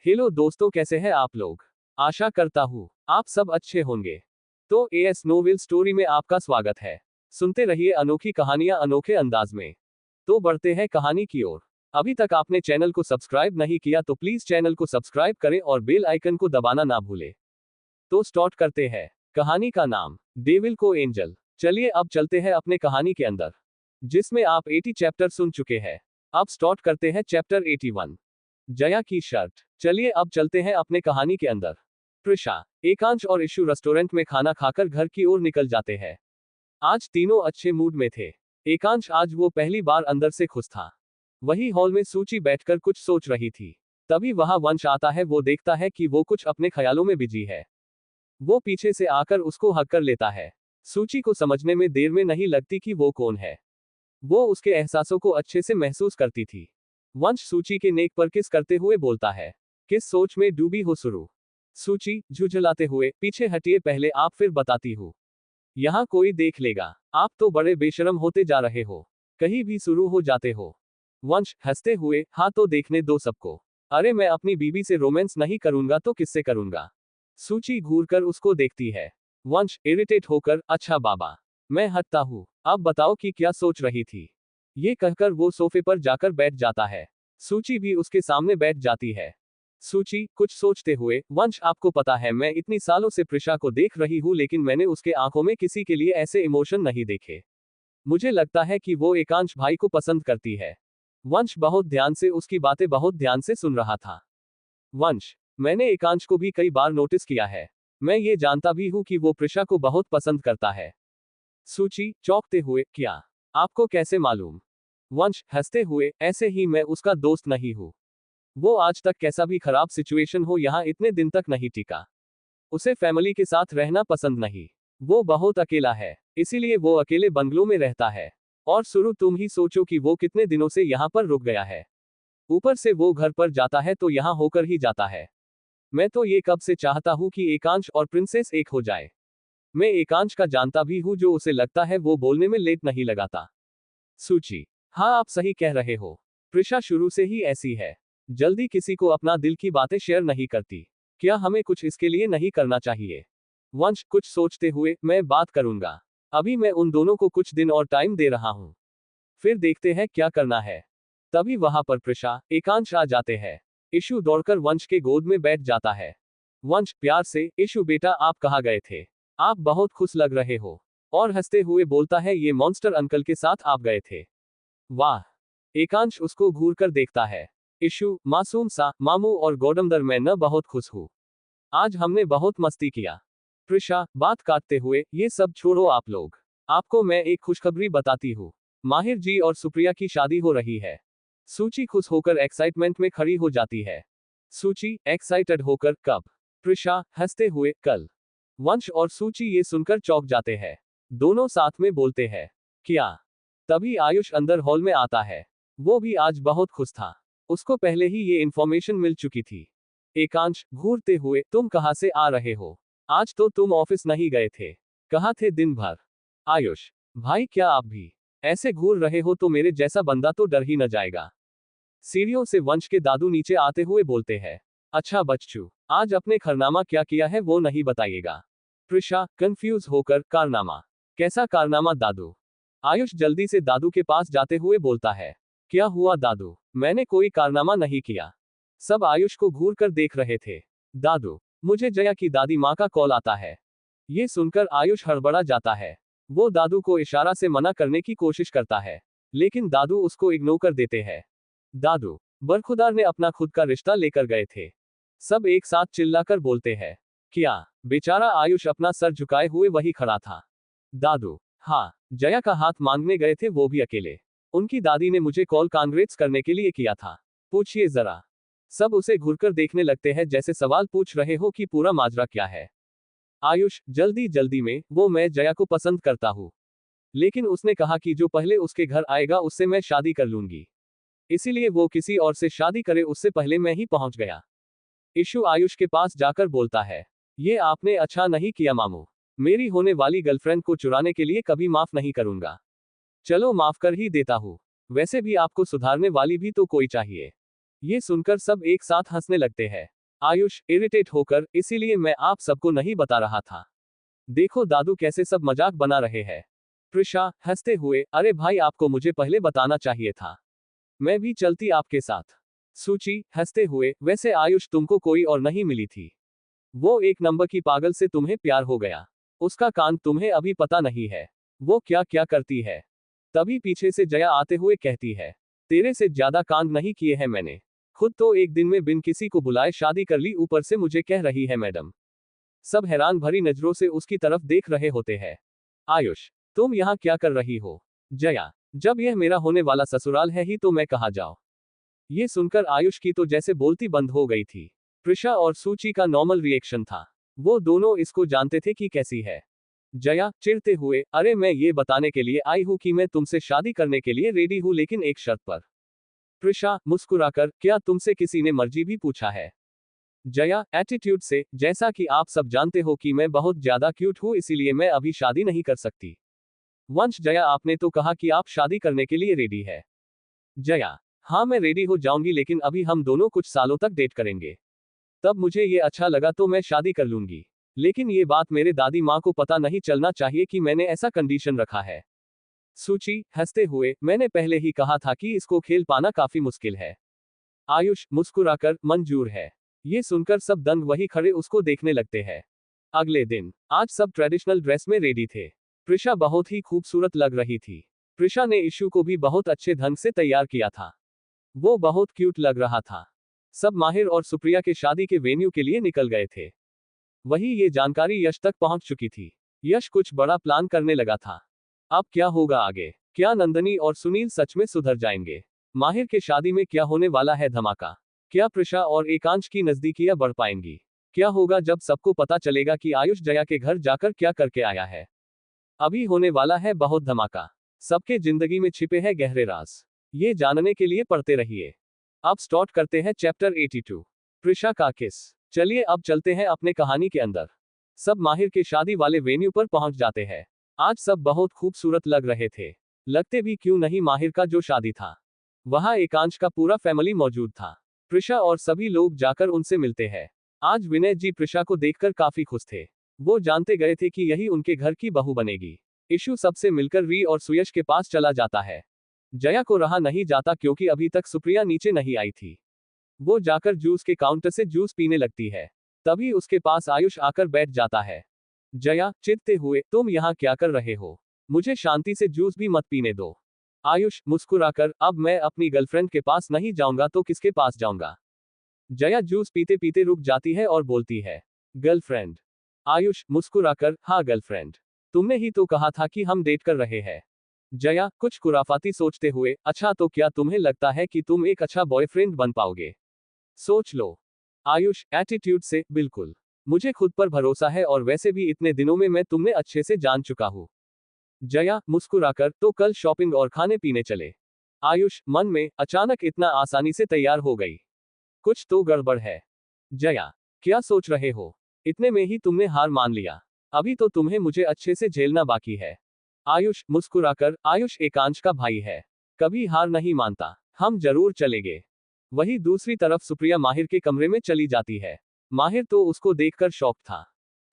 Hello दोस्तों, कैसे हैं आप लोग। आशा करता हूँ आप सब अच्छे होंगे। तो एएस नोवेल स्टोरी में आपका स्वागत है। सुनते रहिए अनोखी कहानियां अनोखे अंदाज में। तो बढ़ते हैं कहानी की ओर। अभी तक आपने चैनल को सब्सक्राइब नहीं किया तो प्लीज चैनल को सब्सक्राइब करें और बेल आइकन को दबाना ना भूलें। तो स्टार्ट करते हैं। कहानी का नाम डेविल को एंजल। चलिए अब चलते हैं अपने कहानी के अंदर, जिसमें आप 80 चैप्टर सुन चुके हैं। अब स्टार्ट करते हैं चैप्टर 81, जया की शर्ट। चलिए अब चलते हैं अपने कहानी के अंदर। प्रिशा, एकांश और इशू रेस्टोरेंट में खाना खाकर घर की ओर निकल जाते हैं। आज तीनों अच्छे मूड में थे। एकांश आज वो पहली बार अंदर से खुश था। वही हॉल में सूची बैठकर कुछ सोच रही थी। तभी वहां वंश आता है। वो देखता है कि वो कुछ अपने ख्यालों में बिजी है। वो पीछे से आकर उसको हक कर लेता है। सूची को समझने में देर में नहीं लगती कि वो कौन है। वो उसके एहसासों को अच्छे से महसूस करती थी। वंश सूची के नेक पर किस करते हुए बोलता है, किस सोच में डूबी हो शुरू। सूची झुझलाते हुए, पीछे हटिए, पहले आप फिर बताती हूँ। यहाँ कोई देख लेगा। आप तो बड़े बेशरम होते जा रहे हो, कहीं भी शुरू हो जाते हो। वंश हंसते हुए, हाँ तो देखने दो सबको। अरे मैं अपनी बीवी से रोमांस नहीं करूंगा तो किससे करूंगा। सूची घूरकर उसको देखती है। वंश इरिटेट होकर, अच्छा बाबा, मैं हटता हूँ, अब बताओ कि क्या सोच रही थी। ये कहकर वो सोफे पर जाकर बैठ जाता है। सूची भी उसके सामने बैठ जाती है। सूची कुछ सोचते हुए, वंश आपको पता है मैं इतनी सालों से प्रिशा को देख रही हूँ, लेकिन मैंने उसके आंखों में किसी के लिए ऐसे इमोशन नहीं देखे। मुझे लगता है कि वो एकांश भाई को पसंद करती है। वंश बहुत ध्यान से उसकी बातें बहुत ध्यान से सुन रहा था। वंश, मैंने एकांश को भी कई बार नोटिस किया है। मैं ये जानता भी हूँ कि वो प्रिशा को बहुत पसंद करता है। सूची चौंकते हुए, क्या, आपको कैसे मालूम। वंश हंसते हुए, ऐसे ही, मैं उसका दोस्त नहीं हूँ। वो आज तक कैसा भी खराब सिचुएशन हो यहाँ इतने दिन तक नहीं टिका। उसे फैमिली के साथ रहना पसंद नहीं। वो बहुत अकेला है, इसीलिए वो अकेले बंगलों में रहता है। और शुरू तुम ही सोचो कि वो कितने दिनों से यहाँ पर रुक गया है। ऊपर से वो घर पर जाता है तो यहाँ होकर ही जाता है। मैं तो ये कब से चाहता हूँ कि एकांश और प्रिंसेस एक हो जाए। मैं एकांश का जानता भी हूँ, जो उसे लगता है वो बोलने में लेट नहीं लगाता। सूची, हाँ आप सही कह रहे हो। प्रिशा शुरू से ही ऐसी है, जल्दी किसी को अपना दिल की बातें शेयर नहीं करती। क्या हमें कुछ इसके लिए नहीं करना चाहिए। वंश कुछ सोचते हुए, मैं बात करूंगा। अभी मैं उन दोनों को कुछ दिन और टाइम दे रहा हूं, फिर देखते हैं क्या करना है। तभी वहां पर प्रिशा, एकांश आ जाते हैं। इशू दौड़कर वंश के गोद में बैठ जाता है। वंश प्यार से, इशू बेटा आप कहाँ गए थे, आप बहुत खुश लग रहे हो। और हंसते हुए बोलता है, ये मॉन्स्टर अंकल के साथ आप गए थे। वाह। एकांश उसको घूर कर देखता है। इशू, मासूम सा, मामू और गौडमदर, मैं न बहुत खुश हूँ। आज हमने बहुत मस्ती किया। प्रिशा बात काटते हुए, ये सब छोड़ो आप लोग। आपको मैं एक खुशखबरी बताती हूँ। माहिर जी और सुप्रिया की शादी हो रही है। सूची खुश होकर एक्साइटमेंट में खड़ी हो जाती है। सूची एक्साइटेड होकर, कब। प्रिशा हंसते हुए, कल। वंश और सूची ये सुनकर चौंक जाते हैं। दोनों साथ में बोलते हैं, क्या। तभी आयुष अंदर हॉल में आता है। वो भी आज बहुत खुश था। उसको पहले ही ये इन्फॉर्मेशन मिल चुकी थी। एकांश घूरते हुए, तुम कहाँ से आ रहे हो। आज तो तुम ऑफिस नहीं गए थे, कहाँ थे दिन भर। आयुष, भाई क्या आप भी ऐसे घूर रहे हो तो मेरे जैसा बंदा तो डर ही न जाएगा। सीढ़ियों से वंश के दादू नीचे आते हुए बोलते हैं, अच्छा बच्चू, आज अपने खरनामा क्या किया है वो नहीं बताइएगा। प्रिशा कंफ्यूज होकर, कारनामा, कैसा कारनामा दादू। आयुष जल्दी से दादू के पास जाते हुए बोलता है, क्या हुआ दादू, मैंने कोई कारनामा नहीं किया। सब आयुष को घूर कर देख रहे थे। दादू, मुझे जया की दादी माँ का कॉल आता है। ये सुनकर आयुष हड़बड़ा जाता है। वो दादू को इशारा से मना करने की कोशिश करता है, लेकिन दादू उसको इग्नोर कर देते हैं। दादू, बरखुदार ने अपना खुद का रिश्ता लेकर गए थे। सब एक साथ चिल्लाकर बोलते हैं, क्या। बेचारा आयुष अपना सर झुकाए हुए वही खड़ा था। दादू, हाँ, जया का हाथ मांगने गए थे, वो भी अकेले। उनकी दादी ने मुझे कॉल कांग्रेट्स करने के लिए किया था। पूछिए जरा। सब उसे घुरकर देखने लगते हैं, जैसे सवाल पूछ रहे हो कि पूरा माजरा क्या है। आयुष जल्दी जल्दी में, वो मैं जया को पसंद करता हूँ, लेकिन उसने कहा कि जो पहले उसके घर आएगा उससे मैं शादी कर लूंगी। इसीलिए वो किसी और से शादी करे उससे पहले मैं ही पहुंच गया। इशू आयुष के पास जाकर बोलता है, ये आपने अच्छा नहीं किया मामू। मेरी होने वाली गर्लफ्रेंड को चुराने के लिए कभी माफ नहीं करूंगा। चलो माफ कर ही देता हूँ। वैसे भी आपको सुधारने वाली भी तो कोई चाहिए। ये सुनकर सब एक साथ हंसने लगते हैं। आयुष इरिटेट होकर, इसीलिए मैं आप सबको नहीं बता रहा था। देखो दादू कैसे सब मजाक बना रहे हैं। प्रिशा हंसते हुए, अरे भाई आपको मुझे पहले बताना चाहिए था, मैं भी चलती आपके साथ। सूची हंसते हुए, वैसे आयुष तुमको कोई और नहीं मिली थी, वो एक नंबर की पागल से तुम्हें प्यार हो गया। उसका कांड तुम्हें अभी पता नहीं है, वो क्या क्या करती है। तभी पीछे से जया आते हुए कहती है, तेरे से ज्यादा कांड नहीं किए हैं मैंने, खुद तो एक दिन में बिन किसी को बुलाए शादी कर ली, ऊपर से मुझे कह रही है मैडम। सब हैरान भरी नजरों से उसकी तरफ देख रहे होते हैं। आयुष तुम यहाँ क्या कर रही हो? जया जब यह मेरा होने वाला ससुराल है ही तो मैं कहाँ जाऊँ। ये सुनकर आयुष की तो जैसे बोलती बंद हो गई थी। प्रिशा और सूची का नॉर्मल रिएक्शन था, वो दोनों इसको जानते थे कि कैसी है। जया चिढ़ते हुए, अरे मैं ये बताने के लिए आई हूँ कि मैं तुमसे शादी करने के लिए रेडी हूँ, लेकिन एक शर्त पर। प्रिशा मुस्कुराकर, क्या तुमसे किसी ने मर्जी भी पूछा है? जया एटीट्यूड से, जैसा कि आप सब जानते हो कि मैं बहुत ज्यादा क्यूट हूँ, इसीलिए मैं अभी शादी नहीं कर सकती। वंश जया आपने तो कहा कि आप शादी करने के लिए रेडी है। जया हाँ मैं रेडी हो जाऊंगी, लेकिन अभी हम दोनों कुछ सालों तक डेट करेंगे, तब मुझे ये अच्छा लगा तो मैं शादी कर लूंगी। लेकिन ये बात मेरे दादी माँ को पता नहीं चलना चाहिए कि मैंने ऐसा कंडीशन रखा है। सूची हंसते हुए, मैंने पहले ही कहा था कि इसको खेल पाना काफी मुश्किल है। आयुष मुस्कुराकर, मंजूर है। ये सुनकर सब दंग वही खड़े उसको देखने लगते हैं। अगले दिन आज सब ट्रेडिशनल ड्रेस में रेडी थे। प्रिशा बहुत ही खूबसूरत लग रही थी। प्रिशा ने इशू को भी बहुत अच्छे ढंग से तैयार किया था, वो बहुत क्यूट लग रहा था। सब माहिर और सुप्रिया के शादी के वेन्यू के लिए निकल गए थे। वही ये जानकारी यश तक पहुंच चुकी थी। यश कुछ बड़ा प्लान करने लगा था। अब क्या होगा आगे? क्या नंदनी और सुनील सच में सुधर जाएंगे? माहिर के शादी में क्या होने वाला है धमाका? क्या प्रिशा और एकांश की नजदीकियां बढ़ पाएंगी? क्या होगा जब सबको पता चलेगा कि आयुष जया के घर जाकर क्या करके आया है? अभी होने वाला है बहुत धमाका। सबके जिंदगी में छिपे हैं गहरे राज, ये जानने के लिए पढ़ते रहिए। अब स्टार्ट करते हैं चैप्टर 82, प्रिशा का किस। चलिए अब चलते हैं अपने कहानी के अंदर। सब माहिर के शादी वाले वेन्यू पर पहुंच जाते हैं। आज सब बहुत खूबसूरत लग रहे थे, लगते भी क्यों नहीं माहिर का जो शादी था। वहां एकांश का पूरा फैमिली मौजूद था। प्रिशा और सभी लोग जाकर उनसे मिलते हैं। आज विनय जी प्रिशा को देखकर काफी खुश थे, वो जानते गए थे कि यही उनके घर की बहू बनेगी। इशू सबसे मिलकर री और सुयश के पास चला जाता है। जया को रहा नहीं जाता क्योंकि अभी तक सुप्रिया नीचे नहीं आई थी। वो जाकर जूस के काउंटर से जूस पीने लगती है। तभी उसके पास आयुष आकर बैठ जाता है। जया चिढ़ते हुए, तुम यहाँ क्या कर रहे हो? मुझे शांति से जूस भी मत पीने दो। आयुष मुस्कुराकर, अब मैं अपनी गर्लफ्रेंड के पास नहीं जाऊंगा तो किसके पास जाऊंगा? जया जूस पीते पीते रुक जाती है और बोलती है, गर्लफ्रेंड। आयुष मुस्कुराकर, हाँ गर्लफ्रेंड, तुमने ही तो कहा था कि हम डेट कर रहे हैं। जया कुछ खुराफाती सोचते हुए, अच्छा तो क्या तुम्हें लगता है कि तुम एक अच्छा बॉयफ्रेंड बन पाओगे? सोच लो। आयुष एटीट्यूड से, बिल्कुल, मुझे खुद पर भरोसा है और वैसे भी इतने दिनों में मैं तुम्हें अच्छे से जान चुका हूँ। जया मुस्कुराकर, तो कल शॉपिंग और खाने पीने चले। आयुष मन में, अचानक इतना आसानी से तैयार हो गई, कुछ तो गड़बड़ है। जया क्या सोच रहे हो? इतने में ही तुमने हार मान लिया, अभी तो तुम्हें मुझे अच्छे से झेलना बाकी है। आयुष मुस्कुराकर, आयुष एकांश का भाई है, कभी हार नहीं मानता, हम जरूर चलेंगे। वही दूसरी तरफ सुप्रिया माहिर के कमरे में चली जाती है। माहिर तो उसको देखकर शॉक था।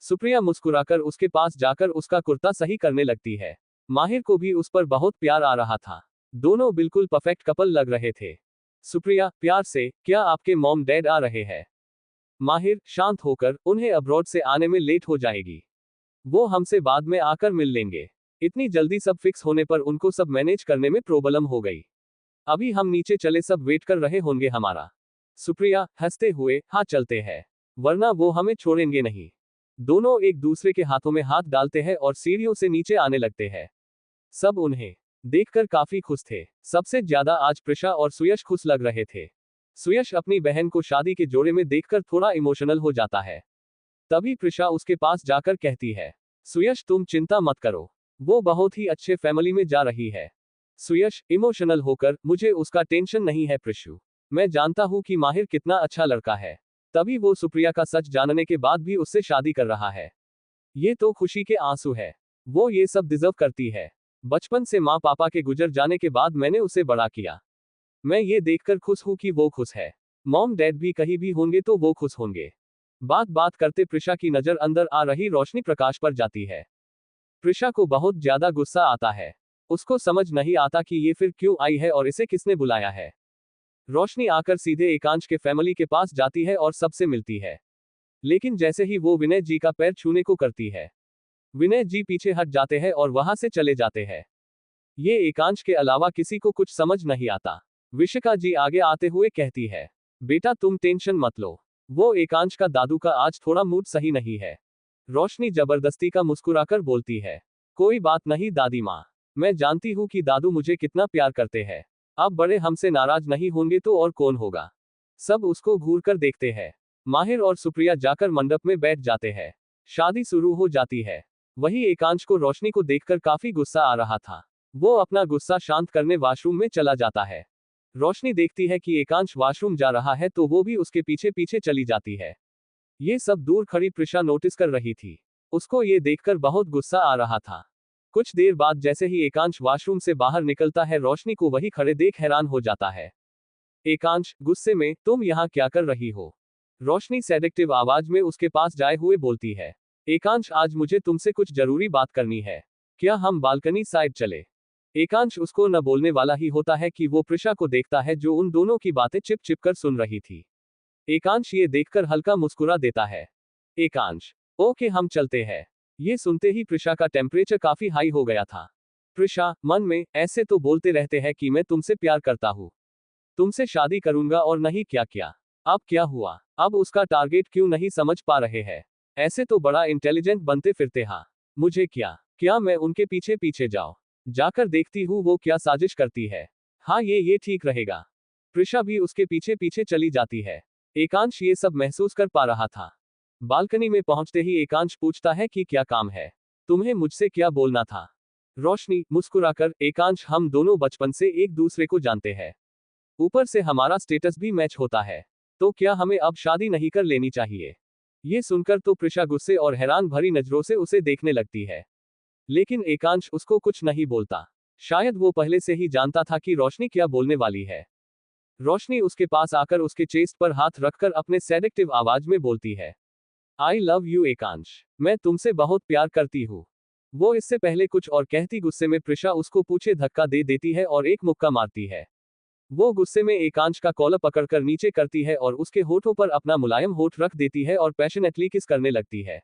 सुप्रिया मुस्कुराकर उसके पास जाकर उसका कुर्ता सही करने लगती है। माहिर को भी उस पर बहुत प्यार आ रहा था, दोनों बिल्कुल परफेक्ट कपल लग रहे थे। सुप्रिया प्यार से, क्या आपके मॉम डैड आ रहे हैं? माहिर शांत होकर, उन्हें अब्रॉड से आने में लेट हो जाएगी, वो हमसे बाद में आकर मिल लेंगे। इतनी जल्दी सब फिक्स होने पर उनको सब मैनेज करने में प्रॉब्लम हो गई। अभी हम नीचे चले, सब वेट कर रहे होंगे हमारा। सुप्रिया हंसते हुए, हाँ चलते हैं, वरना वो हमें छोड़ेंगे नहीं। दोनों एक दूसरे के हाथों में हाथ डालते हैं और सीढ़ियों से नीचे आने लगते हैं। सब उन्हें देखकर काफी खुश थे। सबसे ज्यादा आज प्रिशा और सुयश खुश लग रहे थे। सुयश अपनी बहन को शादी के जोड़े में देखकर थोड़ा इमोशनल हो जाता है। तभी प्रिशा उसके पास जाकर कहती है, सुयश तुम चिंता मत करो, वो बहुत ही अच्छे फैमिली में जा रही है। सुयश इमोशनल होकर, मुझे उसका टेंशन नहीं है प्रिशु, मैं जानता हूं कि माहिर कितना अच्छा लड़का है, तभी वो सुप्रिया का सच जानने के बाद भी उससे शादी कर रहा है। ये तो खुशी के आंसू है, वो ये सब डिजर्व करती है। बचपन से माँ पापा के गुजर जाने के बाद मैंने उसे बड़ा किया, मैं ये देखकर खुश हूं कि वो खुश है। मॉम डैड भी कहीं भी होंगे तो वो खुश होंगे। बात बात करते प्रिशा की नजर अंदर आ रही रोशनी प्रकाश पर जाती है। प्रिशा को बहुत ज्यादा गुस्सा आता है। उसको समझ नहीं आता कि ये फिर क्यों आई है और इसे किसने बुलाया है। रोशनी आकर सीधे एकांश के फैमिली के पास जाती है और सबसे मिलती है। लेकिन जैसे ही वो विनय जी का पैर छूने को करती है, विनय जी पीछे हट जाते हैं और वहां से चले जाते हैं। ये एकांश के अलावा किसी को कुछ समझ नहीं आता। विशिका जी आगे आते हुए कहती है, बेटा तुम टेंशन मत लो, वो एकांश का दादू का आज थोड़ा मूड सही नहीं है। रोशनी जबरदस्ती का मुस्कुराकर बोलती है, कोई बात नहीं दादी माँ, मैं जानती हूँ कि दादू मुझे कितना प्यार करते हैं। अब बड़े हमसे नाराज नहीं होंगे तो और कौन होगा। सब उसको घूर कर देखते हैं। माहिर और सुप्रिया जाकर मंडप में बैठ जाते हैं। शादी शुरू हो जाती है। वही एकांश को रोशनी को देखकर काफी गुस्सा आ रहा था। वो अपना गुस्सा शांत करने वॉशरूम में चला जाता है। रोशनी देखती है कि एकांश वॉशरूम जा रहा है तो वो भी उसके पीछे पीछे चली जाती है। ये सब दूर खड़ी प्रिशा नोटिस कर रही थी। उसको ये देखकर बहुत गुस्सा आ रहा था। कुछ देर बाद जैसे ही एकांश वॉशरूम से बाहर निकलता है, रोशनी को वही खड़े देख हैरान हो जाता है। एकांश गुस्से में, तुम यहाँ क्या कर रही हो? रोशनी सेडेक्टिव आवाज में उसके पास जाए हुए बोलती है, एकांश आज मुझे तुमसे कुछ जरूरी बात करनी है। क्या हम बालकनी साइड चले? एकांश उसको न बोलने वाला ही होता है कि वो प्रिशा को देखता है जो उन दोनों की बातें चिप चिप कर सुन रही थी। एकांश ये देखकर हल्का मुस्कुरा देता है। एकांश, ओके हम चलते हैं। ये सुनते ही प्रिशा का टेम्परेचर काफी हाई हो गया था। प्रिशा मन में ऐसे तो बोलते रहते हैं कि मैं तुमसे प्यार करता हूँ, तुमसे शादी करूंगा और नहीं क्या क्या। अब क्या हुआ? अब उसका टारगेट क्यों नहीं समझ पा रहे हैं? ऐसे तो बड़ा इंटेलिजेंट बनते फिरते। हाँ, मुझे क्या क्या मैं उनके पीछे पीछे जाऊं? जाकर देखती हूँ वो क्या साजिश करती है। हाँ ये ठीक रहेगा। प्रिशा भी उसके पीछे पीछे चली जाती है। एकांश ये सब महसूस कर पा रहा था। बालकनी में पहुंचते ही एकांश पूछता है कि क्या काम है? तुम्हें मुझसे क्या बोलना था? रोशनी मुस्कुराकर, एकांश हम दोनों बचपन से एक दूसरे को जानते हैं, ऊपर से हमारा स्टेटस भी मैच होता है, तो क्या हमें अब शादी नहीं कर लेनी चाहिए? ये सुनकर तो प्रिशा गुस्से और हैरान भरी नजरों से उसे देखने लगती है। लेकिन एकांश उसको कुछ नहीं बोलता। शायद वो पहले से ही जानता था कि रोशनी क्या बोलने वाली है। रोशनी उसके पास आकर उसके चेस्ट पर हाथ रखकर अपने सेडेक्टिव आवाज में बोलती है, आई लव यू एकांश, मैं तुमसे बहुत प्यार करती हूँ। वो इससे पहले कुछ और कहती गुस्से में प्रिशा उसको पूछे धक्का दे देती है और एक मुक्का मारती है। वो गुस्से में एकांश का कॉलर पकड़कर नीचे करती है और उसके होठों पर अपना मुलायम होठ रख देती है और पैशनेटली किस करने लगती है।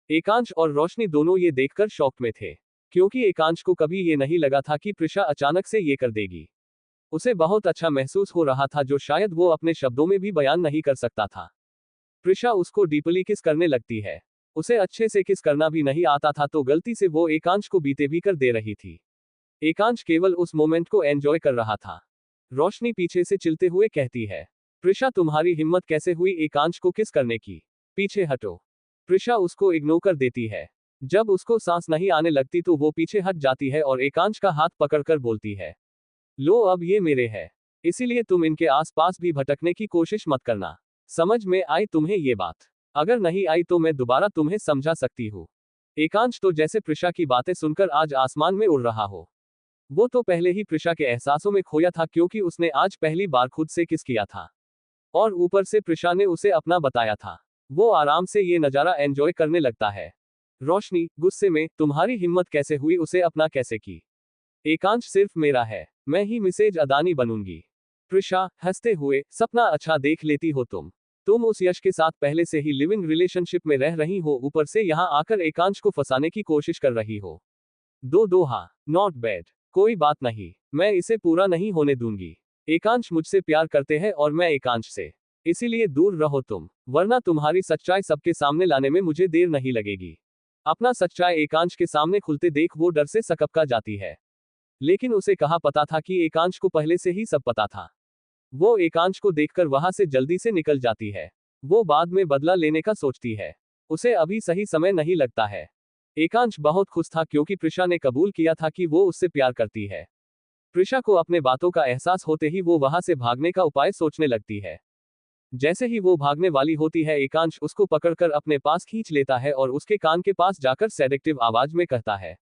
एकांश और रोशनी दोनों ये देखकर शॉक में थे, क्योंकि एकांश को कभी ये नहीं लगा था कि प्रिशा अचानक से ये कर देगी। उसे बहुत अच्छा महसूस हो रहा था जो शायद वो अपने शब्दों में भी बयान नहीं कर सकता था। प्रिशा उसको डीपली किस करने लगती है। उसे अच्छे से किस करना भी नहीं आता था तो गलती से वो एकांश को बीते भी कर दे रही थी। एकांश केवल उस मोमेंट को एंजॉय कर रहा था। रोशनी पीछे से चिल्ते हुए कहती है, प्रिशा तुम्हारी हिम्मत कैसे हुई एकांश को किस करने की? पीछे हटो। प्रिशा उसको इग्नोर कर देती है। जब उसको सांस नहीं आने लगती तो वो पीछे हट जाती है और एकांश का हाथ पकड़कर बोलती है, लो अब ये मेरे है, इसीलिए तुम इनके आसपास भी भटकने की कोशिश मत करना। समझ में आई तुम्हें ये बात? अगर नहीं आई तो मैं दोबारा तुम्हें समझा सकती हूँ। एकांश तो जैसे प्रिशा की बातें सुनकर आज आसमान में उड़ रहा हो। वो तो पहले ही प्रिशा के एहसासों में खोया था क्योंकि उसने आज पहली बार खुद से किस किया था, और ऊपर से प्रिशा ने उसे अपना बताया था। वो आराम से ये नजारा एंजॉय करने लगता है। रोशनी गुस्से में, तुम्हारी हिम्मत कैसे हुई उसे अपना कैसे की? एकांश सिर्फ मेरा है, मैं ही मिसेज अदानी बनूंगी। प्रिशा हंसते हुए, सपना अच्छा देख लेती हो तुम उस यश के साथ पहले से ही लिविंग रिलेशनशिप में रह रही हो, ऊपर से यहाँ आकर एकांश को फंसाने की कोशिश कर रही हो। दो हाँ, नॉट बैड। कोई बात नहीं, मैं इसे पूरा नहीं होने दूंगी। एकांश मुझसे प्यार करते हैं और मैं एकांश से, इसीलिए दूर रहो तुम, वरना तुम्हारी सच्चाई सबके सामने लाने में मुझे देर नहीं लगेगी। अपना सच्चाई एकांश के सामने खुलते देख वो डर से सकपका जाती है। लेकिन उसे कहाँ पता था कि एकांश को पहले से ही सब पता था। वो एकांश को देखकर वहां से जल्दी से निकल जाती है। वो बाद में बदला लेने का सोचती है। उसे अभी सही समय नहीं लगता है। एकांश बहुत खुश था क्योंकि प्रिशा ने कबूल किया था कि वो उससे प्यार करती है। प्रिशा को अपने बातों का एहसास होते ही वो वहां से भागने का उपाय सोचने लगती है। जैसे ही वो भागने वाली होती है, एकांश उसको पकड़कर अपने पास खींच लेता है और उसके कान के पास जाकर सेडेक्टिव आवाज में कहता है,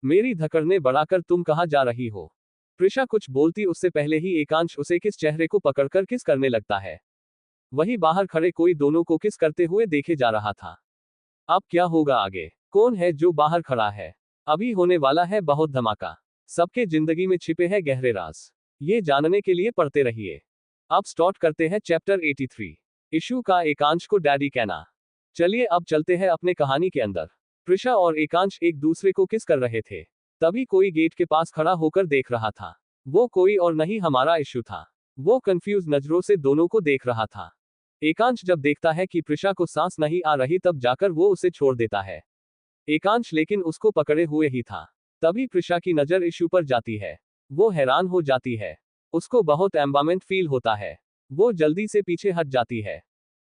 मेरी धकड़ने बढ़ाकर तुम कहाँ जा रही हो? प्रिशा कुछ बोलती उससे पहले ही एकांश उसे किस चेहरे को पकड़कर किस करने लगता है। वही बाहर खड़े कोई दोनों को किस करते हुए देखे जा रहा था। अब क्या होगा आगे? कौन है जो बाहर खड़ा है? अभी होने वाला है बहुत धमाका। सबके जिंदगी में छिपे हैं गहरे राज। ये जानने के लिए पढ़ते रहिए। अब स्टार्ट करते हैं चैप्टर 83, इशू का एकांश को डैडी कहना। चलिए अब चलते हैं अपने कहानी के अंदर। प्रिशा और एकांश एक दूसरे को किस कर रहे थे। तभी कोई गेट के पास खड़ा होकर देख रहा था। वो कोई और नहीं हमारा इशू था। वो कंफ्यूज नजरों से दोनों को देख रहा था। एकांश जब देखता है कि प्रिशा को सांस नहीं आ रही तब जाकर वो उसे छोड़ देता है। एकांश लेकिन उसको पकड़े हुए ही था। तभी प्रिशा की नजर इशू पर जाती है। वो हैरान हो जाती है। उसको बहुत एम्बामेंट फील होता है। वो जल्दी से पीछे हट जाती है।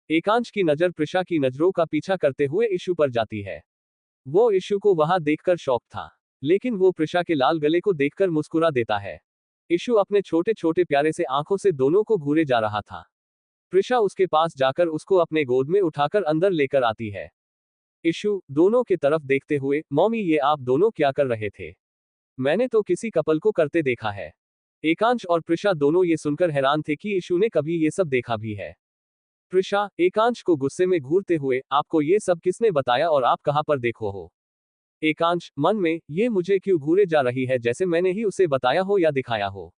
एकांश की नजर प्रिशा की नजरों का पीछा करते हुए इशू पर जाती है। वो इशू को वहां देखकर शॉक था, लेकिन वो प्रिशा के लाल गले को देखकर मुस्कुरा देता है। इशू अपने छोटे छोटे प्यारे से आंखों से दोनों को घूरे जा रहा था। प्रिशा उसके पास जाकर उसको अपने गोद में उठाकर अंदर लेकर आती है। इशू दोनों की तरफ देखते हुए, मॉमी ये आप दोनों क्या कर रहे थे? मैंने तो किसी कपल को करते देखा है। एकांश और प्रिशा दोनों ये सुनकर हैरान थे कि इशू ने कभी ये सब देखा भी है। प्रिशा एकांश को गुस्से में घूरते हुए, आपको ये सब किसने बताया और आप कहां पर देखो हो? एकांश मन में, ये मुझे क्यों घूरे जा रही है जैसे मैंने ही उसे बताया हो या दिखाया हो।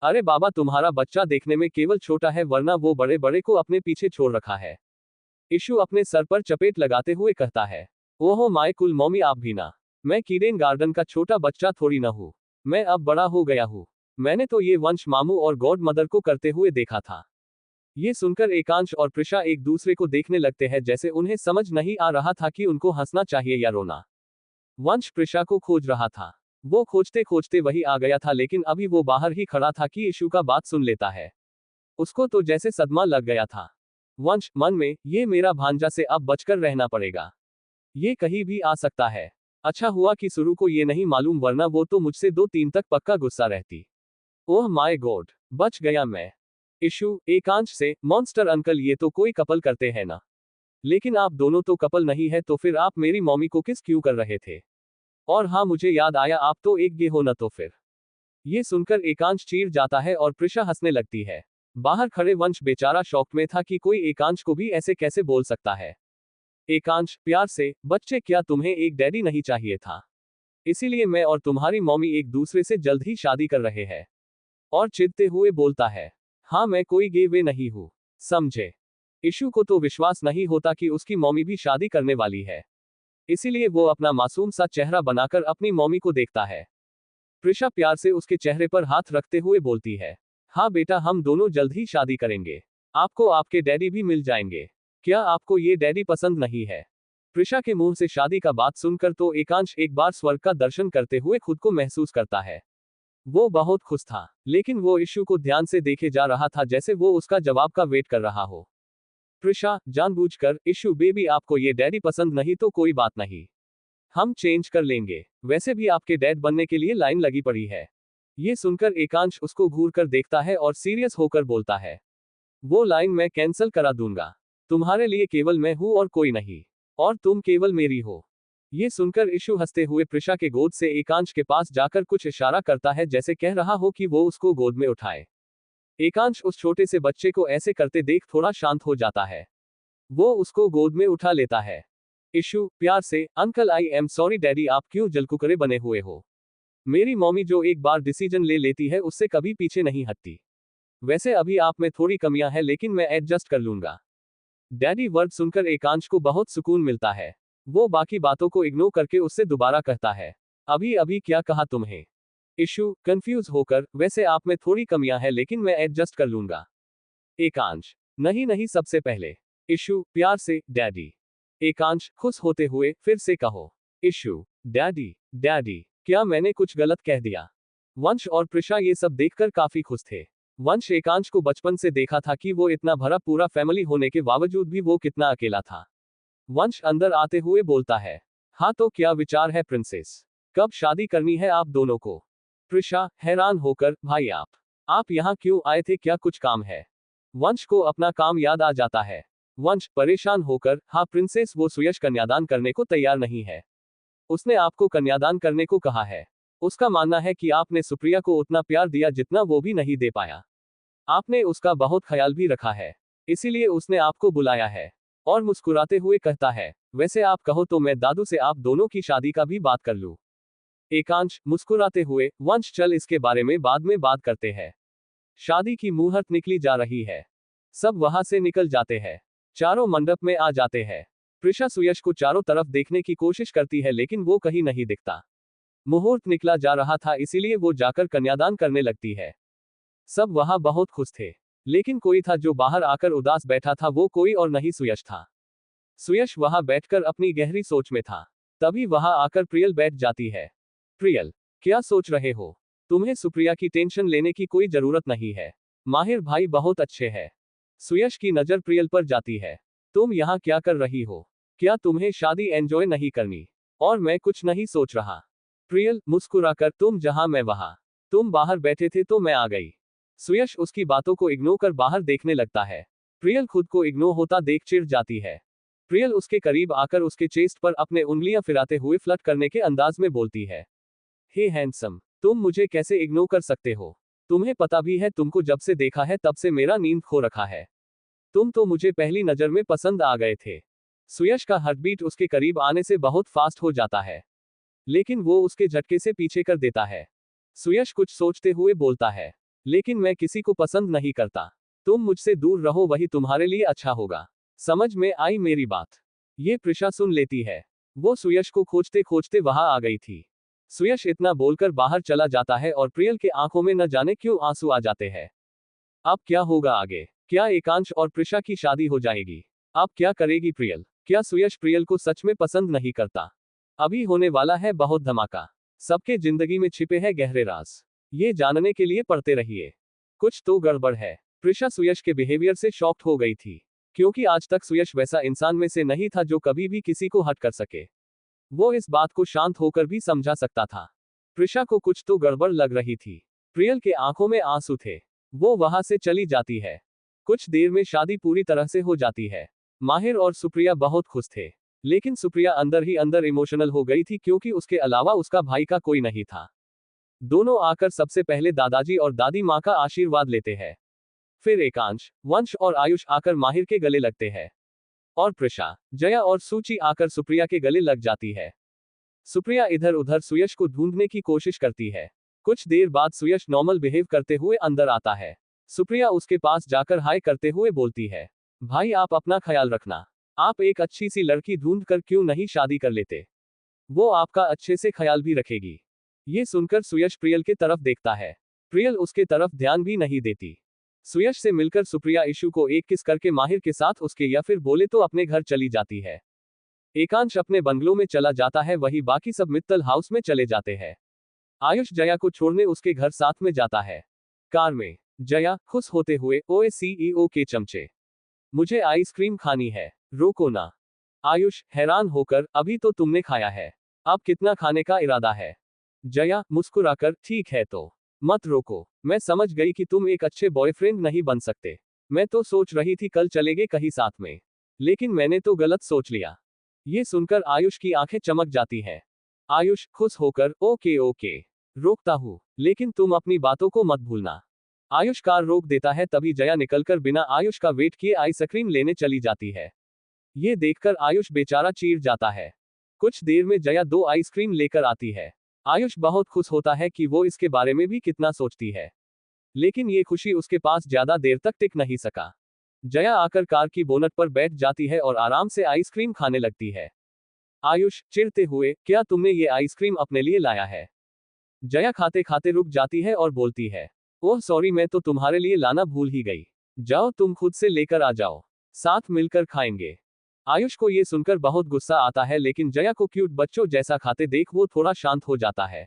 अरे बाबा तुम्हारा बच्चा देखने में केवल छोटा है वरना वो बड़े बड़े को अपने पीछे छोड़ रखा है। इशू अपने सर पर चपेट लगाते हुए कहता है। ओहो माय कुल मॉमी आप भी ना। मैं कीडेन गार्डन का छोटा बच्चा थोड़ी ना हूँ। मैं अब बड़ा हो गया हूँ। मैंने तो ये वंश मामू और गॉड मदर को करते हुए देखा था। ये सुनकर एकांश और प्रिशा एक दूसरे को देखने लगते हैं जैसे उन्हें समझ नहीं आ रहा था कि उनको हंसना चाहिए या रोना। वंश प्रिशा को खोज रहा था। वो खोजते खोजते वही आ गया था लेकिन अभी वो बाहर ही खड़ा था कि इशू का बात सुन लेता है। उसको तो जैसे सदमा लग गया था। वंश मन में, ये मेरा भांजा से अब बचकर रहना पड़ेगा। ये कहीं भी आ सकता है। अच्छा हुआ कि सुरु को ये नहीं मालूम वरना वो तो मुझसे 2-3 तक पक्का गुस्सा रहती। ओह माय गॉड, बच गया मैं। इशू एकांश से, मॉन्स्टर अंकल ये तो कोई कपल करते हैं ना। लेकिन आप दोनों तो कपल नहीं है तो फिर आप मेरी मॉमी को किस क्यों कर रहे थे? और हाँ मुझे याद आया आप तो एक गे हो ना तो फिर। ये सुनकर एकांश चीर जाता है और प्रिशा हंसने लगती है। बाहर खड़े वंश बेचारा शॉक में था कि कोई एकांश को भी ऐसे कैसे बोल सकता है। एकांश प्यार से, बच्चे क्या तुम्हें एक डैडी नहीं चाहिए था? इसीलिए मैं और तुम्हारी मॉमी एक दूसरे से जल्द ही शादी कर रहे हैं। और चिढ़ते हुए बोलता है। हाँ मैं कोई गे वे नहीं हूँ, समझे? इशू को तो विश्वास नहीं होता कि उसकी मॉमी भी शादी करने वाली है। इसीलिए वो अपना मासूम सा चेहरा बनाकर अपनी मॉमी को देखता है। प्रिशा प्यार से उसके चेहरे पर हाथ रखते हुए बोलती है। हाँ बेटा हम दोनों जल्द ही शादी करेंगे। आपको आपके डैडी भी मिल जाएंगे। क्या आपको ये डैडी पसंद नहीं है? प्रिशा के मुंह से शादी का बात सुनकर तो एकांश एक बार स्वर्ग का दर्शन करते हुए खुद को महसूस करता है। वो बहुत खुश था, लेकिन वो इशू को ध्यान से देखे जा रहा था जैसे वो उसका जवाब का वेट कर रहा हो। प्रिशा जानबूझकर, इशू बेबी आपको ये डैडी पसंद नहीं तो कोई बात नहीं, हम चेंज कर लेंगे। वैसे भी आपके डैड बनने के लिए लाइन लगी पड़ी है। ये सुनकर एकांश उसको घूर कर देखता है और सीरियस होकर बोलता है। वो लाइन मैं कैंसल करा दूंगा। तुम्हारे लिए केवल मैं हूं और कोई नहीं। और तुम केवल मेरी हो। ये सुनकर इशू हंसते हुए प्रिशा के गोद से एकांश के पास जाकर कुछ इशारा करता है जैसे कह रहा हो कि वो उसको गोद में उठाए। एकांश उस छोटे से बच्चे को ऐसे करते देख थोड़ा शांत हो जाता है। वो उसको गोद में उठा लेता है। इशू प्यार से, uncle I am sorry daddy आप क्यों जलकुकरे बने हुए हो? मेरी मॉमी जो एक बार डिसीजन ले लेती है उससे कभी पीछे नहीं हटती। वैसे अभी आप में थोड़ी कमियां हैं लेकिन मैं एडजस्ट कर लूंगा। डैडी वर्ड सुनकर एकांश को बहुत सुकून मिलता है। वो बाकी बातों को इग्नोर करके उससे दोबारा कहता है। अभी अभी क्या कहा तुम्हें? इशू कंफ्यूज होकर, वैसे आप में थोड़ी कमियां हैं लेकिन मैं एडजस्ट कर लूंगा। एकांश नहीं नहीं सबसे पहले। इशू प्यार से, डैडी। एकांश खुश होते हुए, फिर से कहो। इशू डैडी डैडी क्या मैंने कुछ गलत कह दिया? वंश और प्रिशा ये सब देखकर काफी खुश थे। वंश एकांश को बचपन से देखा था कि वो इतना भरा पूरा फैमिली होने के बावजूद भी वो कितना अकेला था। वंश अंदर आते हुए बोलता है। हाँ तो क्या विचार है प्रिंसेस? कब शादी करनी है आप दोनों को? प्रिशा हैरान होकर, भाई आप यहाँ क्यों आए थे, क्या कुछ काम है? वंश को अपना काम याद आ जाता है। वंश परेशान होकर, हाँ प्रिंसेस वो सुयश कन्यादान करने को तैयार नहीं है। उसने आपको कन्यादान करने को कहा है। उसका मानना है कि आपने सुप्रिया को उतना प्यार दिया जितना वो भी नहीं दे पाया। आपने उसका बहुत ख्याल भी रखा है, इसीलिए उसने आपको बुलाया है। और मुस्कुराते हुए कहता है, वैसे आप कहो तो मैं दादू से आप दोनों की शादी का भी बात कर लूं। एकांश मुस्कुराते हुए, वंश चल इसके बारे में बाद में बात करते हैं। शादी की मुहूर्त निकली जा रही है। सब वहां से निकल जाते हैं। चारों मंडप में आ जाते हैं। प्रिशा सुयश को चारों तरफ देखने की कोशिश करती है लेकिन वो कहीं नहीं दिखता। मुहूर्त निकला जा रहा था इसीलिए वो जाकर कन्यादान करने लगती है। सब वहां बहुत खुश थे। लेकिन कोई था जो बाहर आकर उदास बैठा था, वो कोई और नहीं सुयश था। सुयश वहां बैठकर अपनी गहरी सोच में था। तभी वहां आकर प्रियल बैठ जाती है। प्रियल, क्या सोच रहे हो? तुम्हें सुप्रिया की टेंशन लेने की कोई जरूरत नहीं है। माहिर भाई बहुत अच्छे हैं। सुयश की नजर प्रियल पर जाती है। तुम यहाँ क्या कर रही हो? क्या तुम्हें शादी एंजॉय नहीं करनी? और मैं कुछ नहीं सोच रहा। प्रियल मुस्कुराकर, तुम जहां मैं वहां। तुम बाहर बैठे थे तो मैं आ गई। सुयश उसकी बातों को इग्नोर कर बाहर देखने लगता है। प्रियल खुद को इग्नोर होता देख चिढ़ जाती है। प्रियल उसके करीब आकर उसके चेस्ट पर अपने उंगलियां फिराते हुए फ्लर्ट करने के अंदाज में बोलती है, हे हैंडसम, तुम मुझे कैसे इग्नोर कर सकते हो? तुम्हें पता भी है तुमको जब से देखा है तब से मेरा नींद खो रखा है। तुम तो मुझे पहली नजर में पसंद आ गए थे। सुयश का हार्टबीट उसके करीब आने से बहुत फास्ट हो जाता है, लेकिन वो उसके झटके से पीछे कर देता है। सुयश कुछ सोचते हुए बोलता है, लेकिन मैं किसी को पसंद नहीं करता। तुम मुझसे दूर रहो, वही तुम्हारे लिए अच्छा होगा। समझ में आई मेरी बात? ये प्रिशा सुन लेती है। वो सुयश को खोजते खोजते वहां आ गई थी। सुयश इतना बोलकर बाहर चला जाता है और प्रियल के आंखों में न जाने क्यों आंसू आ जाते हैं। अब क्या होगा आगे? क्या एकांश और प्रिशा की शादी हो जाएगी? अब क्या करेगी प्रियल? क्या सुयश प्रियल को सच में पसंद नहीं करता? अभी होने वाला है बहुत धमाका। सबके जिंदगी में छिपे हैं गहरे राज। ये जानने के लिए पढ़ते रहिए। कुछ तो गड़बड़ है। प्रिशा सुयश के बिहेवियर से शॉक्ड हो गई थी, क्योंकि आज तक सुयश वैसा इंसान में से नहीं था जो कभी भी किसी को हट कर सके। वो इस बात को शांत होकर भी समझा सकता था। प्रिशा को कुछ तो गड़बड़ लग रही थी। प्रियल के आंखों में आंसू थे। वो वहां से चली जाती है। कुछ देर में शादी पूरी तरह से हो जाती है। माहिर और सुप्रिया बहुत खुश थे, लेकिन सुप्रिया अंदर ही अंदर इमोशनल हो गई थी क्योंकि उसके अलावा उसका भाई का कोई नहीं था। दोनों आकर सबसे पहले दादाजी और दादी माँ का आशीर्वाद लेते हैं। फिर एकांश, वंश और आयुष आकर माहिर के गले लगते हैं। और प्रिशा, जया और सूची आकर सुप्रिया के गले लग जाती है। सुप्रिया इधर उधर सुयश को ढूंढने की कोशिश करती है। कुछ देर बाद सुयश नॉर्मल बिहेव करते हुए अंदर आता है। सुप्रिया उसके पास जाकर हाय करते हुए बोलती है, भाई आप अपना ख्याल रखना। आप एक अच्छी सी लड़की ढूंढ कर क्यों नहीं शादी कर लेते? वो आपका अच्छे से ख्याल भी रखेगी। ये सुनकर सुयश प्रियल के तरफ देखता है। प्रियल उसके तरफ ध्यान भी नहीं देती। सुयश से मिलकर सुप्रिया इशू को एक किस करके माहिर के साथ उसके या फिर बोले तो अपने घर चली जाती है। एकांश अपने बंगलों में चला जाता है, वही बाकी सब मित्तल हाउस में चले जाते हैं। आयुष जया को छोड़ने उसके घर साथ में जाता है। कार में जया खुश होते हुए, ओए सीईओ के चमचे, मुझे आइसक्रीम खानी है, रोको ना। आयुष हैरान होकर, अभी तो तुमने खाया है, अब कितना खाने का इरादा है? जया मुस्कुराकर, ठीक है तो मत रोको। मैं समझ गई कि तुम एक अच्छे बॉयफ्रेंड नहीं बन सकते। मैं तो सोच रही थी कल चलेंगे कहीं साथ में, लेकिन मैंने तो गलत सोच लिया। ये सुनकर आयुष की आंखें चमक जाती हैं। आयुष खुश होकर, ओके ओके, रोकता हूँ, लेकिन तुम अपनी बातों को मत भूलना। आयुष कार रोक देता है। तभी जया निकलकर बिना आयुष का वेट किए आइसक्रीम लेने चली जाती है। ये देखकर आयुष बेचारा चीर जाता है। कुछ देर में जया 2 आइसक्रीम लेकर आती है। आयुष बहुत खुश होता है कि वो इसके बारे में भी कितना सोचती है, लेकिन ये खुशी उसके पास ज्यादा देर तक टिक नहीं सका। जया आकर कार की बोनट पर बैठ जाती है और आराम से आइसक्रीम खाने लगती है। आयुष चिढ़ते हुए, क्या तुमने ये आइसक्रीम अपने लिए लाया है? जया खाते खाते रुक जाती है और बोलती है, ओह सॉरी, मैं तो तुम्हारे लिए लाना भूल ही गई। जाओ तुम खुद से लेकर आ जाओ, साथ मिलकर खाएंगे। आयुष को ये सुनकर बहुत गुस्सा आता है, लेकिन जया को क्यूट बच्चों जैसा खाते देख वो थोड़ा शांत हो जाता है।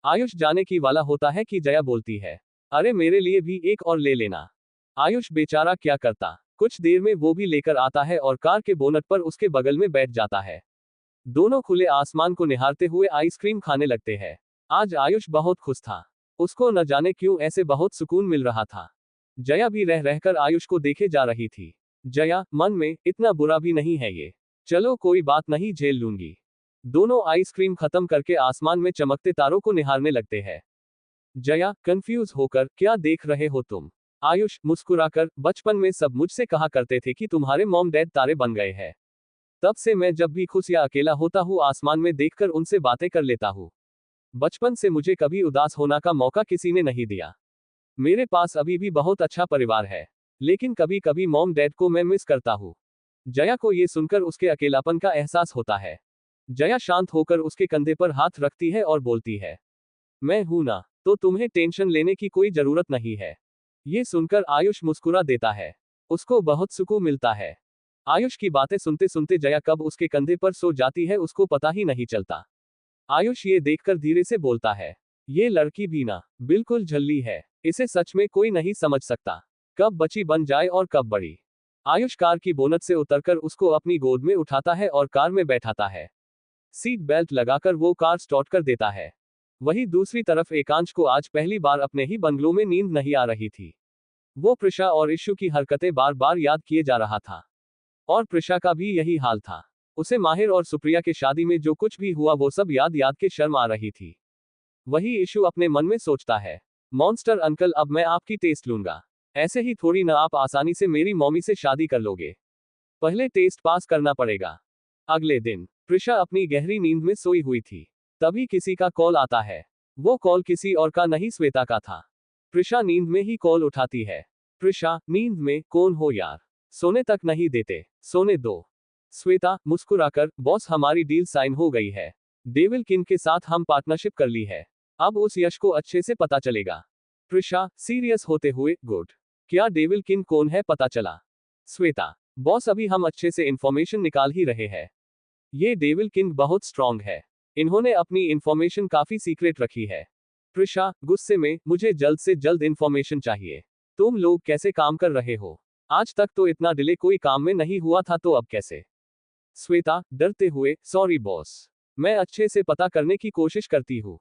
आयुष जाने की वाला होता है कि जया बोलती है, अरे मेरे लिए भी एक और ले लेना। आयुष बेचारा क्या करता। कुछ देर में वो भी लेकर आता है और कार के बोनट पर उसके बगल में बैठ जाता है। दोनों खुले आसमान को निहारते हुए आइसक्रीम खाने लगते हैं। आज आयुष बहुत खुश था। उसको न जाने क्यों ऐसे बहुत सुकून मिल रहा था। जया भी रह रहकर आयुष को देखे जा रही थी। जया मन में, इतना बुरा भी नहीं है ये, चलो कोई बात नहीं, झेल लूंगी। दोनों आइसक्रीम खत्म करके आसमान में चमकते तारों को निहारने लगते हैं। जया कंफ्यूज होकर, क्या देख रहे हो तुम? आयुष मुस्कुराकर, बचपन में सब मुझसे कहा करते थे कि तुम्हारे मॉम डैड तारे बन गए हैं। तब से मैं जब भी खुश या अकेला होता हूँ आसमान में देखकर उनसे बातें कर लेता हूँ। बचपन से मुझे कभी उदास होना का मौका किसी ने नहीं दिया। मेरे पास अभी भी बहुत अच्छा परिवार है, लेकिन कभी कभी मॉम डैड को मैं मिस करता हूँ। जया को ये सुनकर उसके अकेलापन का एहसास होता है। जया शांत होकर उसके कंधे पर हाथ रखती है और बोलती है, मैं हूं ना, तो तुम्हें टेंशन लेने की कोई जरूरत नहीं है। ये सुनकर आयुष मुस्कुरा देता है। उसको बहुत सुकून मिलता है। आयुष की बातें सुनते सुनते जया कब उसके कंधे पर सो जाती है उसको पता ही नहीं चलता। आयुष ये देखकर धीरे से बोलता है, ये लड़की भी ना बिल्कुल झल्ली है, इसे सच में कोई नहीं समझ सकता, कब बच्ची बन जाए और कब बड़ी। आयुष कार की बोनट से उतरकर उसको अपनी गोद में उठाता है और कार में बैठाता है। सीट बेल्ट लगाकर वो कार स्टार्ट कर देता है। वहीं दूसरी तरफ एकांश को आज पहली बार अपने ही बंगलों में नींद नहीं आ रही थी। वो प्रिशा और इशू की हरकतें बार बार याद किए जा रहा था। और प्रिशा का भी यही हाल था। उसे माहिर और सुप्रिया के शादी में जो कुछ भी हुआ वो सब याद याद के शर्म आ रही थी। वही इशू अपने मन में सोचता है, मॉन्स्टर अंकल अब मैं आपकी टेस्ट लूंगा। ऐसे ही थोड़ी ना आप आसानी से मेरी मॉमी से शादी कर लोगे। पहले टेस्ट पास करना पड़ेगा। अगले दिन प्रिशा अपनी गहरी नींद में सोई हुई थी। तभी किसी का कॉल आता है। वो कॉल किसी और का नहीं श्वेता का था। प्रिशा नींद में ही कॉल उठाती है। प्रिशा, नींद में कौन हो यार? सोने तक नहीं देते, सोने दो। श्वेता मुस्कुराकर, बॉस हमारी डील साइन हो गई है। डेविल किंग के साथ हम पार्टनरशिप कर ली है। अब उस यश को अच्छे से पता चलेगा। प्रिशा सीरियस होते हुए, गुड। क्या डेविल किंग कौन है पता चला? श्वेता, बॉस अभी हम अच्छे से इंफॉर्मेशन निकाल ही रहे हैं। ये डेविल किंग बहुत स्ट्रांग है। इन्होंने अपनी इंफॉर्मेशन काफी सीक्रेट रखी है। प्रिशा गुस्से में, मुझे जल्द से जल्द इंफॉर्मेशन चाहिए। तुम लोग कैसे काम कर रहे हो? आज तक तो इतना डिले कोई काम में नहीं हुआ था, तो अब कैसे? श्वेता डरते हुए, सॉरी बॉस, मैं अच्छे से पता करने की कोशिश करती हूँ।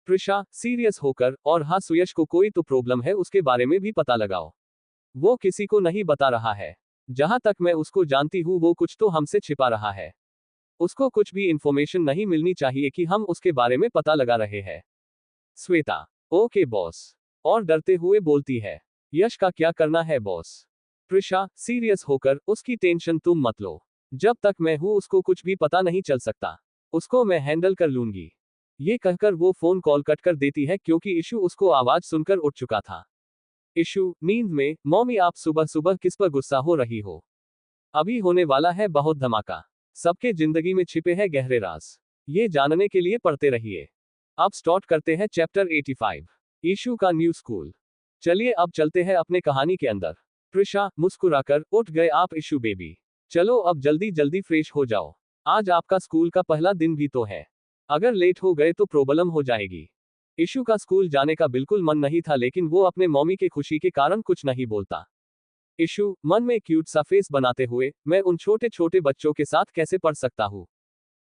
प्रिशा सीरियस होकर, और हाँ सुयश को कोई तो प्रॉब्लम है उसके बारे में भी पता लगाओ। वो किसी को नहीं बता रहा है। जहां तक मैं उसको जानती हूँ वो कुछ तो हमसे छिपा रहा है। उसको कुछ भी इंफॉर्मेशन नहीं मिलनी चाहिए कि हम उसके बारे में पता लगा रहे हैं। Shweta, okay boss. और डरते हुए बोलती है, यश का क्या करना है बॉस? प्रिशा सीरियस होकर, उसकी टेंशन तुम मत लो। जब तक मैं हूं उसको कुछ भी पता नहीं चल सकता। उसको मैं हैंडल कर लूंगी। ये कहकर वो फोन कॉल कट कर देती है क्योंकि इशू उसको आवाज सुनकर उठ चुका था। इशू नींद में, मॉमी आप सुबह सुबह किस पर गुस्सा हो रही हो? अभी होने वाला है बहुत धमाका। सबके जिंदगी में छिपे हैं गहरे राज। ये जानने के लिए पढ़ते रहिए। अब स्टार्ट करते हैं चैप्टर 85, इशू का न्यू स्कूल। चलिए अब चलते हैं अपने कहानी के अंदर। प्रिशा मुस्कुराकर, उठ गए आप इशू बेबी? चलो अब जल्दी जल्दी फ्रेश हो जाओ। आज आपका स्कूल का पहला दिन भी तो है। अगर लेट हो गए तो प्रॉब्लम हो जाएगी। इशू का स्कूल जाने का बिल्कुल मन नहीं था, लेकिन वो अपने मॉमी के खुशी के कारण कुछ नहीं बोलता। इशू मन में क्यूट सा फेस बनाते हुए, मैं उन छोटे छोटे बच्चों के साथ कैसे पढ़ सकता हूँ?